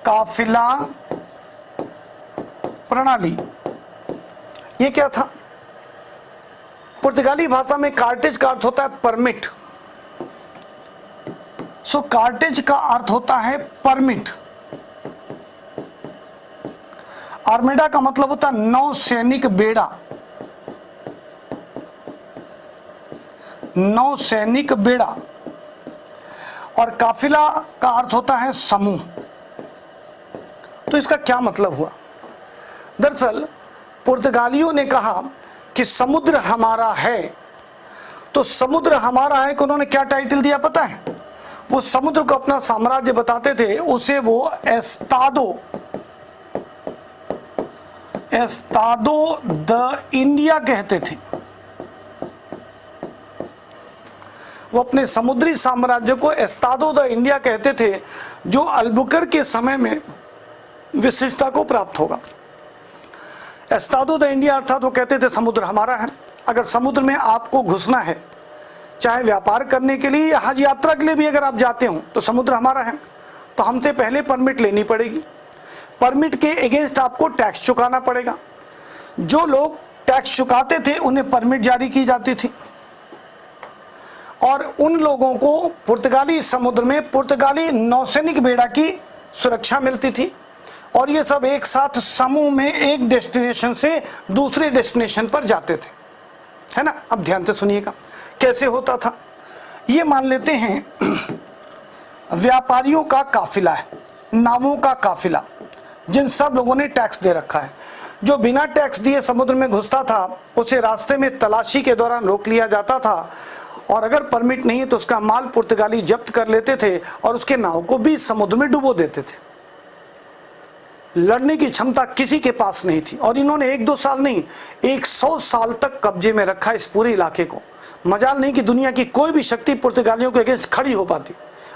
काफिला प्रणाली। ये क्या था? पुर्तगाली भाषा में कार्टेज का अर्थ होता है परमिट। कार्टेज का अर्थ होता है परमिट। आर्मेडा का मतलब होता है नौसैनिक बेड़ा। नौसैनिक बेड़ा। और काफिला का अर्थ होता है समूह। तो इसका क्या मतलब हुआ? दरअसल पुर्तगालियों ने कहा कि समुद्र हमारा है, तो समुद्र हमारा है को उन्होंने क्या टाइटल दिया पता है? वो समुद्र को अपना साम्राज्य बताते थे, उसे वो एस्तादो द इंडिया कहते थे। वो अपने समुद्री साम्राज्य को एस्तादो द इंडिया कहते थे, जो अल्बुकर के समय में विशिष्टता को प्राप्त होगा। एस्तादो द इंडिया अर्थात वो कहते थे समुद्र हमारा है। अगर समुद्र में आपको घुसना है, चाहे व्यापार करने के लिए या हज यात्रा के लिए भी अगर आप जाते हो, तो समुद्र हमारा है, तो हमसे पहले परमिट लेनी पड़ेगी। परमिट के अगेंस्ट आपको टैक्स चुकाना पड़ेगा। जो लोग टैक्स चुकाते थे उन्हें परमिट जारी की जाती थी, और उन लोगों को पुर्तगाली समुद्र में पुर्तगाली नौसैनिक बेड़ा की सुरक्षा मिलती थी, और ये सब एक साथ समूह में एक डेस्टिनेशन से दूसरे डेस्टिनेशन पर जाते थे, है ना। अब ध्यान से सुनिएगा कैसे होता था। ये मान लेते हैं व्यापारियों का काफिला है, नावों का काफिला, जिन सब लोगों ने टैक्स दे रखा है। जो बिना टैक्स दिए समुद्र में घुसता था उसे रास्ते में तलाशी के दौरान रोक लिया जाता था, और अगर परमिट नहीं है तो उसका माल पुर्तगाली जब्त कर लेते थे और उसके नाव को भी समुद्र में डुबो देते थे। लड़ने की क्षमता किसी के पास नहीं थी, और इन्होंने 1-2 साल नहीं 100 साल तक कब्जे में रखा इस पूरे इलाके को। मजाल नहीं कि दुनिया की कोई भी शक्ति पुर्तगालियों के अगेंस्ट खड़ी हो पाती।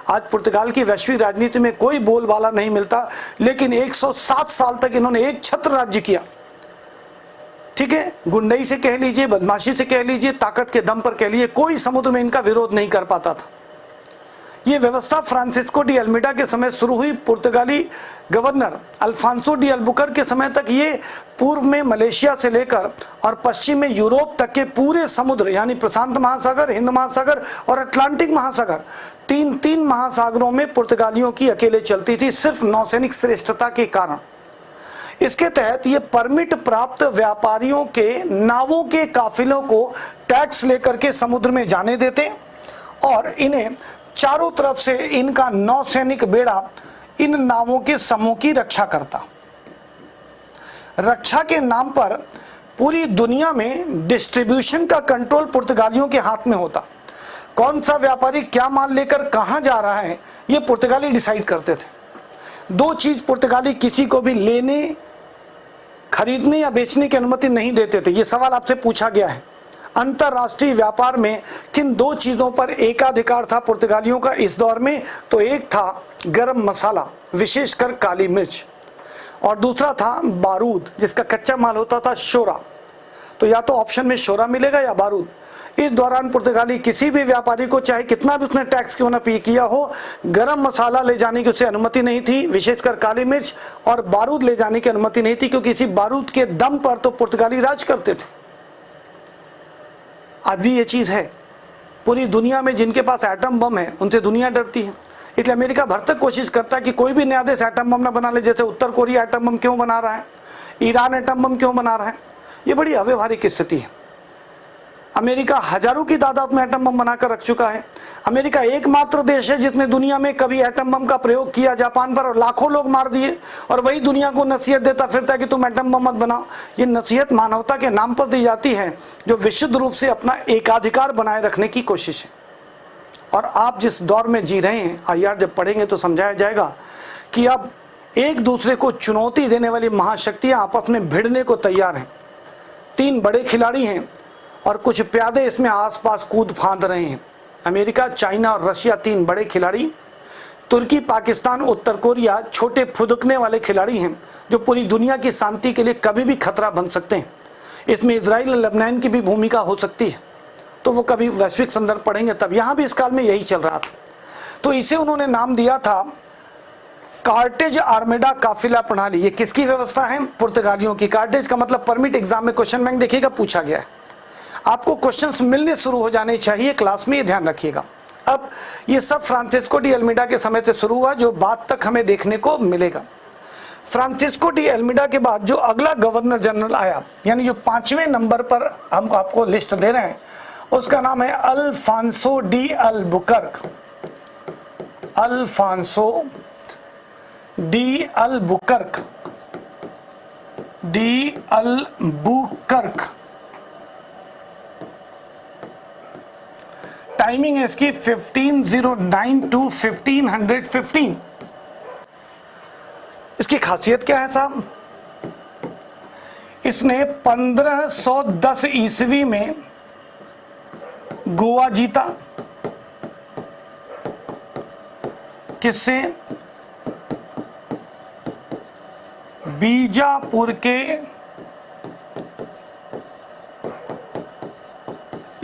आज पुर्तगाल की वैश्विक राजनीति में कोई बोलबाला नहीं मिलता, लेकिन 107 साल तक इन्होंने एक छत्र राज्य किया। ठीक है, गुंडई से कह लीजिए, बदमाशी से कह लीजिए, ताकत के दम पर कह लीजिए, कोई समुद्र में इनका विरोध नहीं कर पाता था। ये व्यवस्था फ्रांसिस्को डी अल्मीडा के समय शुरू हुई। पुर्तगाली गवर्नर अल्फांसो डी अल्बुकर के समय तक ये पूर्व में मलेशिया से लेकर और पश्चिम में यूरोप तक के पूरे समुद्र, यानी प्रशांत महासागर, हिंद महासागर और अटलांटिक महासागर, तीन महासागरों में पुर्तगालियों की अकेले चलती थी, सिर्फ नौसैनिक श्रेष्ठता के कारण। इसके तहत ये परमिट प्राप्त व्यापारियों के नावों के काफिलों को टैक्स लेकर के समुद्र में जाने देते, और इन्हें चारों तरफ से इनका नौसैनिक बेड़ा इन नावों के समूह की रक्षा करता। रक्षा के नाम पर पूरी दुनिया में डिस्ट्रीब्यूशन का कंट्रोल पुर्तगालियों के हाथ में होता। कौन सा व्यापारी क्या माल लेकर कहां जा रहा है, ये पुर्तगाली डिसाइड करते थे। 2 चीज पुर्तगाली किसी को भी लेने, खरीदने या बेचने की अनुमति नहीं देते थे। ये सवाल आपसे पूछा गया है। अंतरराष्ट्रीय व्यापार में किन 2 चीजों पर एकाधिकार था पुर्तगालियों का इस दौर में? तो एक था गरम मसाला, विशेषकर काली मिर्च, और दूसरा था बारूद, जिसका कच्चा माल होता था शोरा। तो या तो ऑप्शन में शोरा मिलेगा या बारूद। इस दौरान पुर्तगाली किसी भी व्यापारी को चाहे कितना भी उसने टैक्स क्यों ना पे किया हो, गरम मसाला ले जाने की उसे अनुमति नहीं थी, विशेषकर काली मिर्च, और बारूद ले जाने की अनुमति नहीं थी, क्योंकि इसी बारूद के दम पर तो पुर्तगाली राज करते थे। आज भी ये चीज है। पूरी दुनिया में जिनके पास एटम बम है उनसे दुनिया डरती है, इसलिए अमेरिका भर तक कोशिश करता है कि कोई भी नया देश एटम बम ना बना ले। जैसे उत्तर कोरिया एटम बम क्यों बना रहा है, ईरान एटम बम क्यों बना रहा है, ये बड़ी अव्यवहारिक स्थिति है। अमेरिका हजारों की तादाद में एटम बम बनाकर रख चुका है। अमेरिका एकमात्र देश है जिसने दुनिया में कभी एटम बम का प्रयोग किया जापान पर, और लाखों लोग मार दिए, और वही दुनिया को नसीहत देता फिरता है कि तुम एटम बम मत बनाओ। ये नसीहत मानवता के नाम पर दी जाती है, जो विशुद्ध रूप से अपना एकाधिकार बनाए रखने की कोशिश है। और आप जिस दौर में जी रहे हैं, IR जब पढ़ेंगे तो समझाया जाएगा कि अब एक दूसरे को चुनौती देने वाली महाशक्तियां आपस में भिड़ने को तैयार हैं। 3 बड़े खिलाड़ी हैं और कुछ प्यादे इसमें आसपास कूद फांद रहे हैं। अमेरिका, चाइना और रशिया 3 बड़े खिलाड़ी। तुर्की, पाकिस्तान, उत्तर कोरिया छोटे फुदकने वाले खिलाड़ी हैं, जो पूरी दुनिया की शांति के लिए कभी भी खतरा बन सकते हैं। इसमें इजराइल और लेबनान की भी भूमिका हो सकती है, तो वो कभी वैश्विक संदर्भ पढ़ेंगे तब। यहाँ भी इस काल में यही चल रहा था। तो इसे उन्होंने नाम दिया था कार्टेज आर्मेडा काफिला प्रणाली। ये किसकी व्यवस्था है? पुर्तगालियों की। कार्टेज का मतलब परमिट, एग्जाम में क्वेश्चन बैंक देखिएगा पूछा गया है। आपको क्वेश्चंस मिलने शुरू हो जाने चाहिए क्लास में, ये ध्यान रखिएगा। अब ये सब फ्रांसिस्को डी अल्मीडा के समय से शुरू हुआ, जो बाद तक हमें देखने को मिलेगा। फ्रांसिस्को डी अल्मीडा के बाद जो अगला गवर्नर जनरल आया, यानी जो 5वें नंबर पर हम आपको लिस्ट दे रहे हैं, उसका नाम है Alfonso de Albuquerque. Alfonso de Albuquerque. Timing है इसकी 1509 टू 1515। इसकी खासियत क्या है साहब? इसने 1510 ईस्वी में गोवा जीता। किससे? बीजापुर के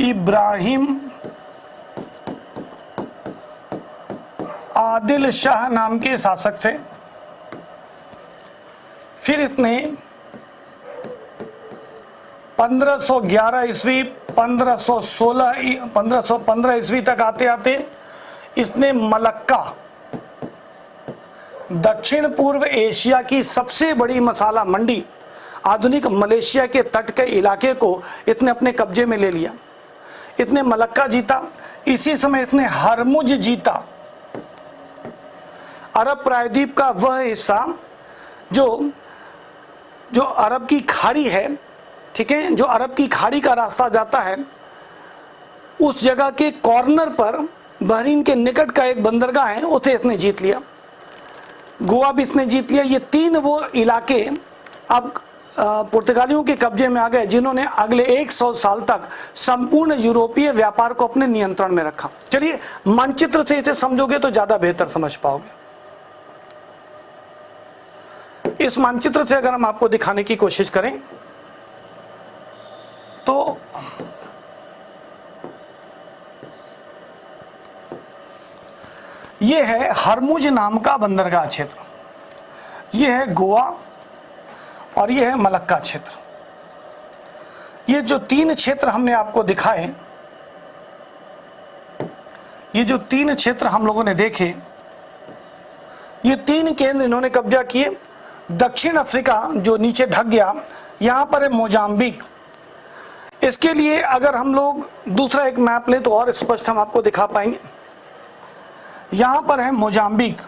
इब्राहिम आदिल शाह नाम के शासक से। फिर इसने 1511 ईस्वी 1515 ईस्वी तक आते आते इसने मलक्का, दक्षिण पूर्व एशिया की सबसे बड़ी मसाला मंडी, आधुनिक मलेशिया के तट के इलाके को इसने अपने कब्जे में ले लिया। इसने मलक्का जीता। इसी समय इसने हरमुज जीता, अरब प्रायद्वीप का वह हिस्सा जो अरब की खाड़ी है, ठीक है, जो अरब की खाड़ी का रास्ता जाता है, उस जगह के कॉर्नर पर बहरीन के निकट का एक बंदरगाह है, उसे इसने जीत लिया। गोवा भी इसने जीत लिया। ये तीन वो इलाके अब पुर्तगालियों के कब्जे में आ गए जिन्होंने अगले 100 साल तक संपूर्ण यूरोपीय व्यापार को अपने नियंत्रण में रखा। चलिए मानचित्र से इसे समझोगे तो ज्यादा बेहतर समझ पाओगे। इस मानचित्र से अगर हम आपको दिखाने की कोशिश करें तो यह है हरमुज नाम का बंदरगाह क्षेत्र, यह है गोवा और यह है मलक्का क्षेत्र। ये जो तीन क्षेत्र हमने आपको दिखाए, ये जो तीन क्षेत्र हम लोगों ने देखे, ये तीन केंद्र इन्होंने कब्जा किए। दक्षिण अफ्रीका जो नीचे ढक गया, यहां पर है मोजाम्बिक। इसके लिए अगर हम लोग दूसरा एक मैप लें तो और स्पष्ट हम आपको दिखा पाएंगे। यहां पर है मोजाम्बिक,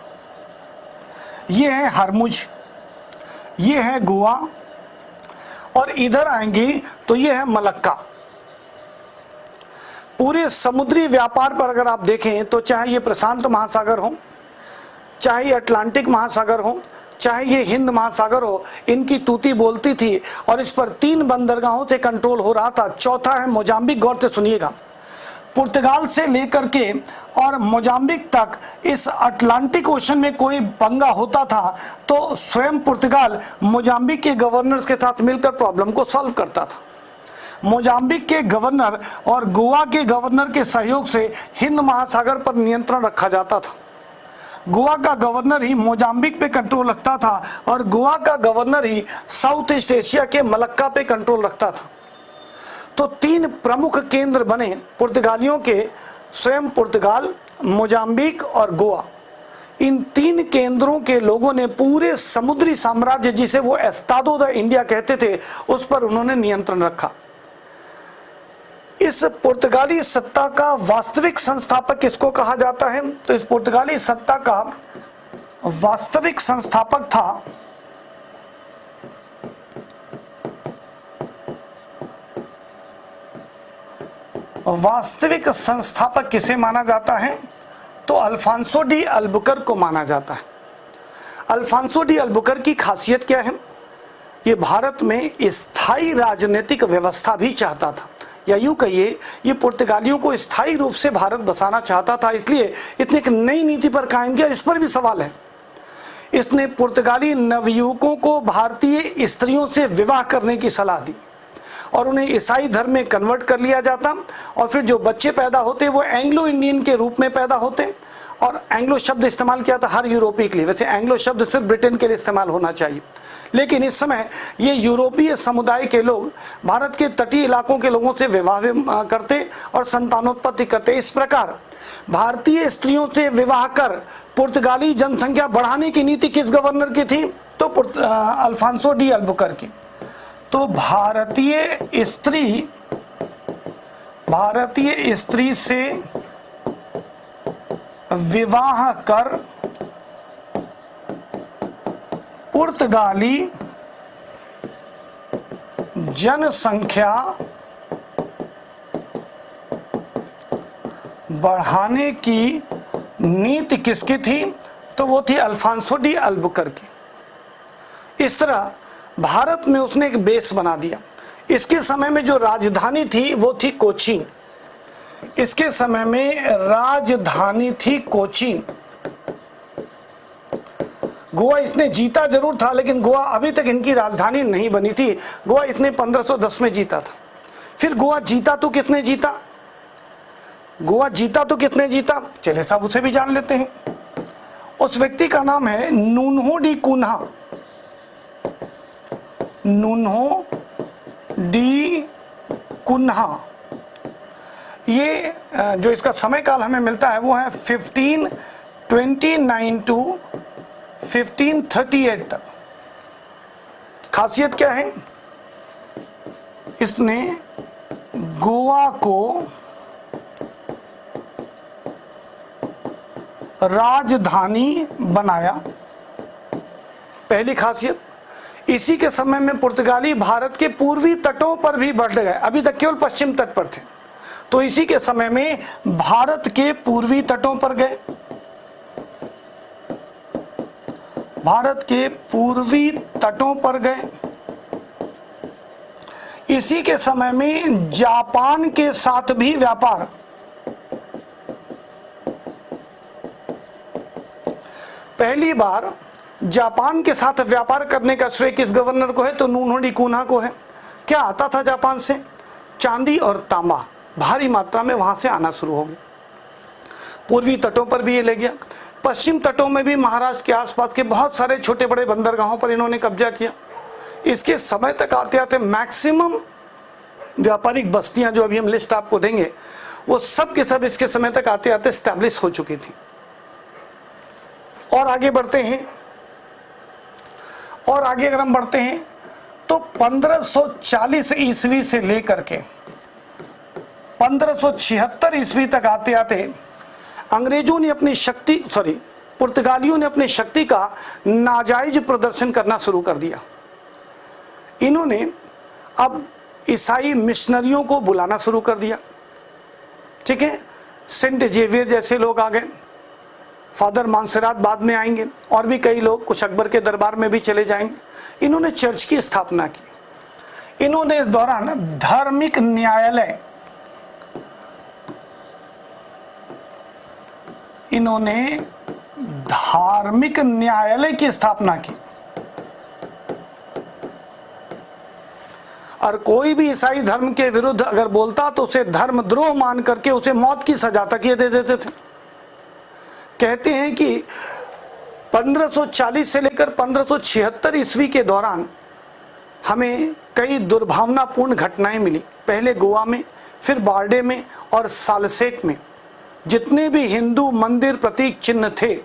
ये है हरमुज, ये है गोवा, और इधर आएंगे तो ये है मलक्का। पूरे समुद्री व्यापार पर अगर आप देखें तो चाहे ये प्रशांत महासागर हो, चाहे ये अटलांटिक महासागर हो, चाहे ये हिंद महासागर हो, इनकी तूती बोलती थी और इस पर 3 बंदरगाहों से कंट्रोल हो रहा था। चौथा है मोजाम्बिक। गौर से सुनिएगा, पुर्तगाल से लेकर के और मोजाम्बिक तक इस अटलांटिक ओशन में कोई पंगा होता था तो स्वयं पुर्तगाल मोजाम्बिक के गवर्नर्स के साथ मिलकर प्रॉब्लम को सॉल्व करता था। मोजाम्बिक के गवर्नर और गोवा के गवर्नर के सहयोग से हिंद महासागर पर नियंत्रण रखा जाता था। गोवा का गवर्नर ही मोजाम्बिक पे कंट्रोल रखता था और गोवा का गवर्नर ही साउथ ईस्ट एशिया के मलक्का पे कंट्रोल रखता था। तो 3 प्रमुख केंद्र बने पुर्तगालियों के, स्वयं पुर्तगाल, मोजाम्बिक और गोवा। इन 3 केंद्रों के लोगों ने पूरे समुद्री साम्राज्य, जिसे वो एस्तादो द इंडिया कहते थे, उस पर उन्होंने नियंत्रण रखा। इस पुर्तगाली सत्ता का वास्तविक संस्थापक किसको कहा जाता है? तो इस पुर्तगाली सत्ता का वास्तविक संस्थापक था किसे माना जाता है? तो अल्फांसो डी अल्बुकर्क को माना जाता है। अल्फांसो डी अल्बुकर्क की खासियत क्या है? ये भारत में स्थायी राजनीतिक व्यवस्था भी चाहता था, या यूं कहिए ये पुर्तगालियों को स्थायी रूप से भारत बसाना चाहता था। इसलिए इसने एक नई नीति पर कायम किया। इस पर भी सवाल है। इसने पुर्तगाली नवयुवकों को भारतीय स्त्रियों से विवाह करने की सलाह दी और उन्हें ईसाई धर्म में कन्वर्ट कर लिया जाता, और फिर जो बच्चे पैदा होते वो एंग्लो इंडियन के रूप में पैदा होते। और एंग्लो शब्द इस्तेमाल किया था हर यूरोपीय के लिए, वैसे एंग्लो शब्द सिर्फ ब्रिटेन के लिए इस्तेमाल होना चाहिए, लेकिन इस समय ये यूरोपीय समुदाय के लोग भारत के तटीय इलाकों के लोगों से विवाह करते और संतानोत्पत्ति करते। इस प्रकार भारतीय स्त्रियों से विवाह कर पुर्तगाली जनसंख्या बढ़ाने की नीति किस गवर्नर की थी? तो अल्फांसो डी अल्बुकर्क की। तो भारतीय स्त्री से विवाह कर पुर्तगाली जनसंख्या बढ़ाने की नीति किसकी थी? तो वो थी अल्फांसो डी अल्बुकर्क। इस तरह भारत में उसने एक बेस बना दिया। इसके समय में जो राजधानी थी वो थी कोचीन। इसके समय में राजधानी थी कोचीन। गोवा इसने जीता जरूर था, लेकिन गोवा अभी तक इनकी राजधानी नहीं बनी थी। गोवा इसने 1510 में जीता था। फिर गोवा जीता तो कितने जीता? गोवा जीता तो कितने जीता? चलिए साहब उसे भी जान लेते हैं। उस व्यक्ति का नाम है Nuno da Cunha. Nuno da Cunha. ये जो इसका समय काल हमें मिलता है वो है 1529 टू 1538 तक। खासियत क्या है? इसने गोवा को राजधानी बनाया। पहली खासियत, इसी के समय में पुर्तगाली भारत के पूर्वी तटों पर भी बढ़ गए। अभी तक केवल पश्चिम तट पर थे, तो इसी के समय में भारत के पूर्वी तटों पर गए। भारत के पूर्वी तटों पर गए। इसी के समय में जापान के साथ भी व्यापार। पहली बार जापान के साथ व्यापार करने का श्रेय किस गवर्नर को है? तो नूनहो डी कुन्हा को है। क्या आता था जापान से? चांदी और तांबा भारी मात्रा में वहां से आना शुरू हो गया। पूर्वी तटों पर भी ये ले गया। पश्चिम तटों में भी महाराष्ट्र के आसपास के बहुत सारे छोटे बड़े बंदरगाहों पर इन्होंने कब्जा किया। इसके समय तक आते आते मैक्सिमम व्यापारिक बस्तियां जो अभी हम लिस्ट आपको देंगे वो सब के सब इसके समय तक आते आते स्टैब्लिश हो चुकी थी। और आगे बढ़ते हैं, और आगे अगर हम बढ़ते हैं तो 1540 ईस्वी से लेकर के 1576 ईस्वी तक आते आते अंग्रेजों ने अपनी शक्ति पुर्तगालियों ने अपनी शक्ति का नाजायज प्रदर्शन करना शुरू कर दिया। इन्होंने अब ईसाई मिशनरियों को बुलाना शुरू कर दिया। ठीक है, सेंट जेवियर जैसे लोग आ गए, फादर मानसरात बाद में आएंगे, और भी कई लोग, कुछ अकबर के दरबार में भी चले जाएंगे। इन्होंने चर्च की स्थापना की। इन्होंने इस दौरान धार्मिक न्यायालय, इन्होंने धार्मिक न्यायालय की स्थापना की। और कोई भी ईसाई धर्म के विरुद्ध अगर बोलता तो उसे धर्मद्रोह मान करके उसे मौत की सजा तक ये दे देते थे। कहते हैं कि 1540 से लेकर 1576 ईस्वी के दौरान हमें कई दुर्भावनापूर्ण घटनाएं मिली। पहले गोवा में, फिर बारडे में और सालसेट में जितने भी हिंदू मंदिर प्रतीक चिन्ह थे,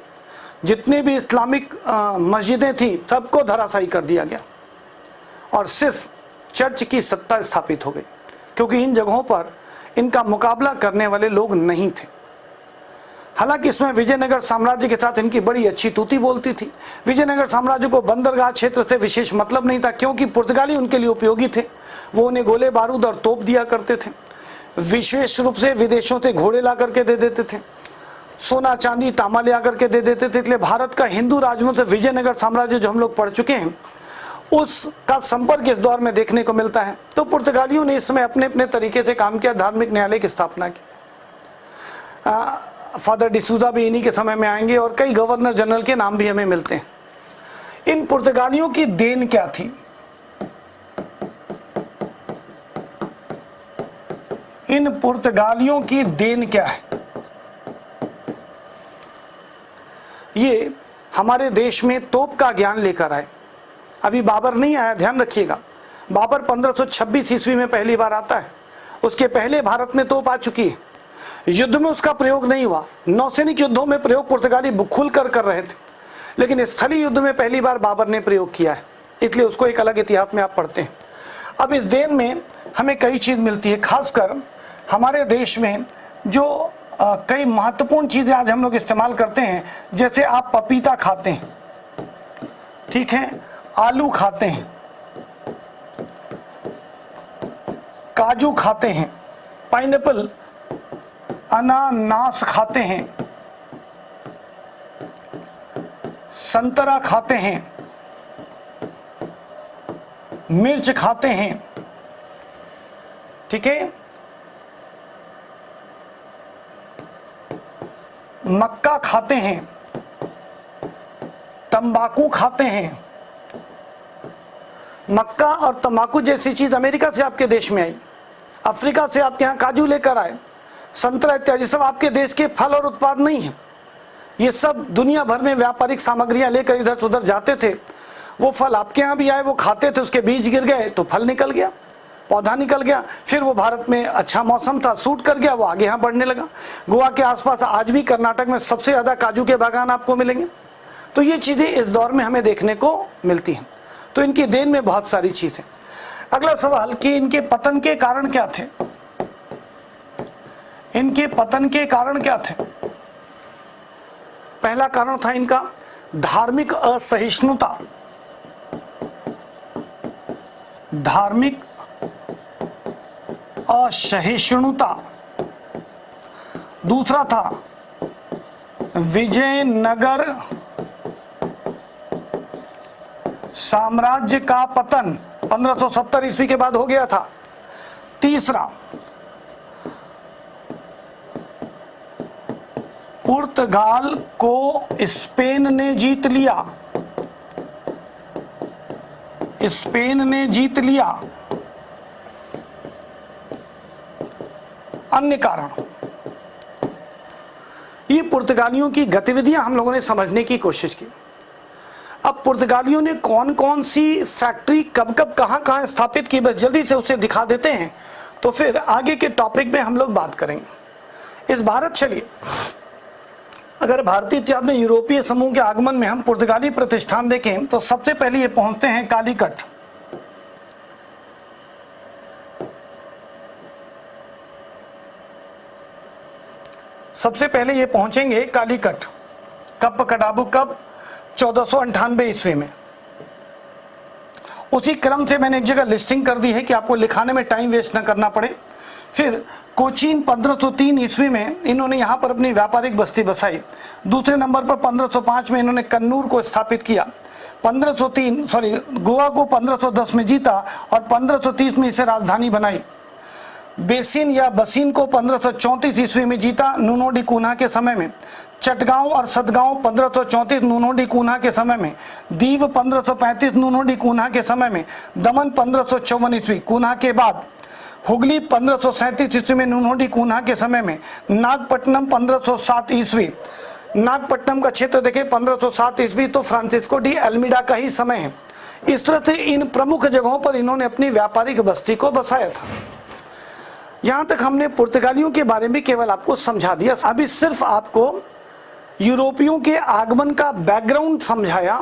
जितने भी इस्लामिक मस्जिदें थी, सबको धराशायी कर दिया गया और सिर्फ चर्च की सत्ता स्थापित हो गई, क्योंकि इन जगहों पर इनका मुकाबला करने वाले लोग नहीं थे। हालांकि इसमें विजयनगर साम्राज्य के साथ इनकी बड़ी अच्छी तूती बोलती थी। विजयनगर साम्राज्य को बंदरगाह क्षेत्र से विशेष मतलब नहीं था, क्योंकि पुर्तगाली उनके लिए उपयोगी थे। वो उन्हें गोले बारूद और तोप दिया करते थे। विशेष रूप से विदेशों से घोड़े ला करके दे देते थे, सोना चांदी तांबा ले आकर के दे देते थे। इसलिए भारत का हिंदू राज्यों से विजयनगर साम्राज्य जो हम लोग पढ़ चुके हैं उसका संपर्क इस दौर में देखने को मिलता है। तो पुर्तगालियों ने इस समय अपने अपने तरीके से काम किया, धार्मिक न्यायालय की स्थापना की। फादर डिसूजा भी इन्हीं के समय में आएंगे और कई गवर्नर जनरल के नाम भी हमें मिलते हैं। इन पुर्तगालियों की देन क्या थी? इन पुर्तगालियों की देन क्या है? ये हमारे देश में तोप का ज्ञान लेकर आए। अभी बाबर नहीं आया, ध्यान रखिएगा। बाबर 1526 ईस्वी में पहली बार आता है। उसके पहले भारत में तोप आ चुकी है। युद्ध में उसका प्रयोग नहीं हुआ। नौसैनिक युद्धों में प्रयोग पुर्तगाली खुलकर कर रहे थे, लेकिन स्थलीय युद्ध में पहली बार बाबर ने प्रयोग किया है, इसलिए उसको एक अलग इतिहास में आप पढ़ते हैं। अब इस देन में हमें कई चीज़ मिलती है। खासकर हमारे देश में जो कई महत्वपूर्ण चीज़ें आज हम लोग इस्तेमाल करते हैं, जैसे आप पपीता खाते हैं, ठीक है, आलू खाते हैं, काजू खाते हैं, पाइनएप्पल अनानास खाते हैं, संतरा खाते हैं, मिर्च खाते हैं, ठीक है, मक्का खाते हैं, तंबाकू खाते हैं। मक्का और तंबाकू जैसी चीज अमेरिका से आपके देश में आई, अफ्रीका से आपके यहाँ काजू लेकर आए, संतरा इत्यादि सब आपके देश के फल और उत्पाद नहीं है। ये सब दुनिया भर में व्यापारिक सामग्रियां लेकर इधर से उधर जाते थे। वो फल आपके यहाँ भी आए, वो खाते थे, उसके बीज गिर गए तो फल निकल गया, पौधा निकल गया, फिर वो भारत में अच्छा मौसम था, सूट कर गया, वो आगे यहाँ बढ़ने लगा। गोवा के आसपास आज भी कर्नाटक में सबसे ज़्यादा काजू के बागान आपको मिलेंगे। तो ये चीज़ें इस दौर में हमें देखने को मिलती हैं। तो इनकी देन में बहुत सारी चीज़ें। अगला सवाल कि इनके पतन के कारण क्या थे? इनके पतन के कारण क्या थे? पहला कारण था इनका धार्मिक असहिष्णुता, धार्मिक असहिष्णुता। दूसरा था विजयनगर साम्राज्य का पतन 1570 ईस्वी के बाद हो गया था। तीसरा पुर्तगाल को स्पेन ने जीत लिया, स्पेन ने जीत लिया। अन्य कारण, ये पुर्तगालियों की गतिविधियां हम लोगों ने समझने की कोशिश की। अब पुर्तगालियों ने कौन कौन सी फैक्ट्री कब कब कहां कहां स्थापित की, बस जल्दी से उसे दिखा देते हैं, तो फिर आगे के टॉपिक में हम लोग बात करेंगे। इस भारत चलिए, अगर भारतीय इतिहास में यूरोपीय समूह के आगमन में हम पुर्तगाली प्रतिष्ठान देखें तो सबसे पहले ये पहुंचते हैं कालीकट। सबसे पहले ये पहुंचेंगे कालीकट। कब कडाबू कब? 1498 ईस्वी में। उसी क्रम से मैंने एक जगह लिस्टिंग कर दी है कि आपको लिखाने में टाइम वेस्ट न करना पड़े। फिर कोचीन 1503 ईस्वी में इन्होंने यहाँ पर अपनी व्यापारिक बस्ती बसाई। दूसरे नंबर पर 1505 में इन्होंने कन्नूर को स्थापित किया। गोवा को 1510 में जीता और 1530 में इसे राजधानी बनाई। बेसिन या बसीन को 1534 ईस्वी में जीता नूनो डी कून्हा के समय में। चटगांव और सतगांव 1534 नूनो डी कून्हा के समय में। दीव 1535 नूनो डी कून्हा के समय में। दमन 1554 ईस्वी कून्हा के बाद। हुगली 1537 ईस्वी में नूनो डी कून्हा के समय में। नागपट्टनम 1507 ईस्वी। नागपट्टनम का क्षेत्र देखें 1507 ईस्वी तो फ्रांसिस्को डी अल्मीडा का ही समय है। इस तरह से इन प्रमुख जगहों पर इन्होंने अपनी व्यापारिक बस्ती को बसाया था। यहाँ तक हमने पुर्तगालियों के बारे में केवल आपको समझा दिया। अभी सिर्फ आपको यूरोपियों के आगमन का बैकग्राउंड समझाया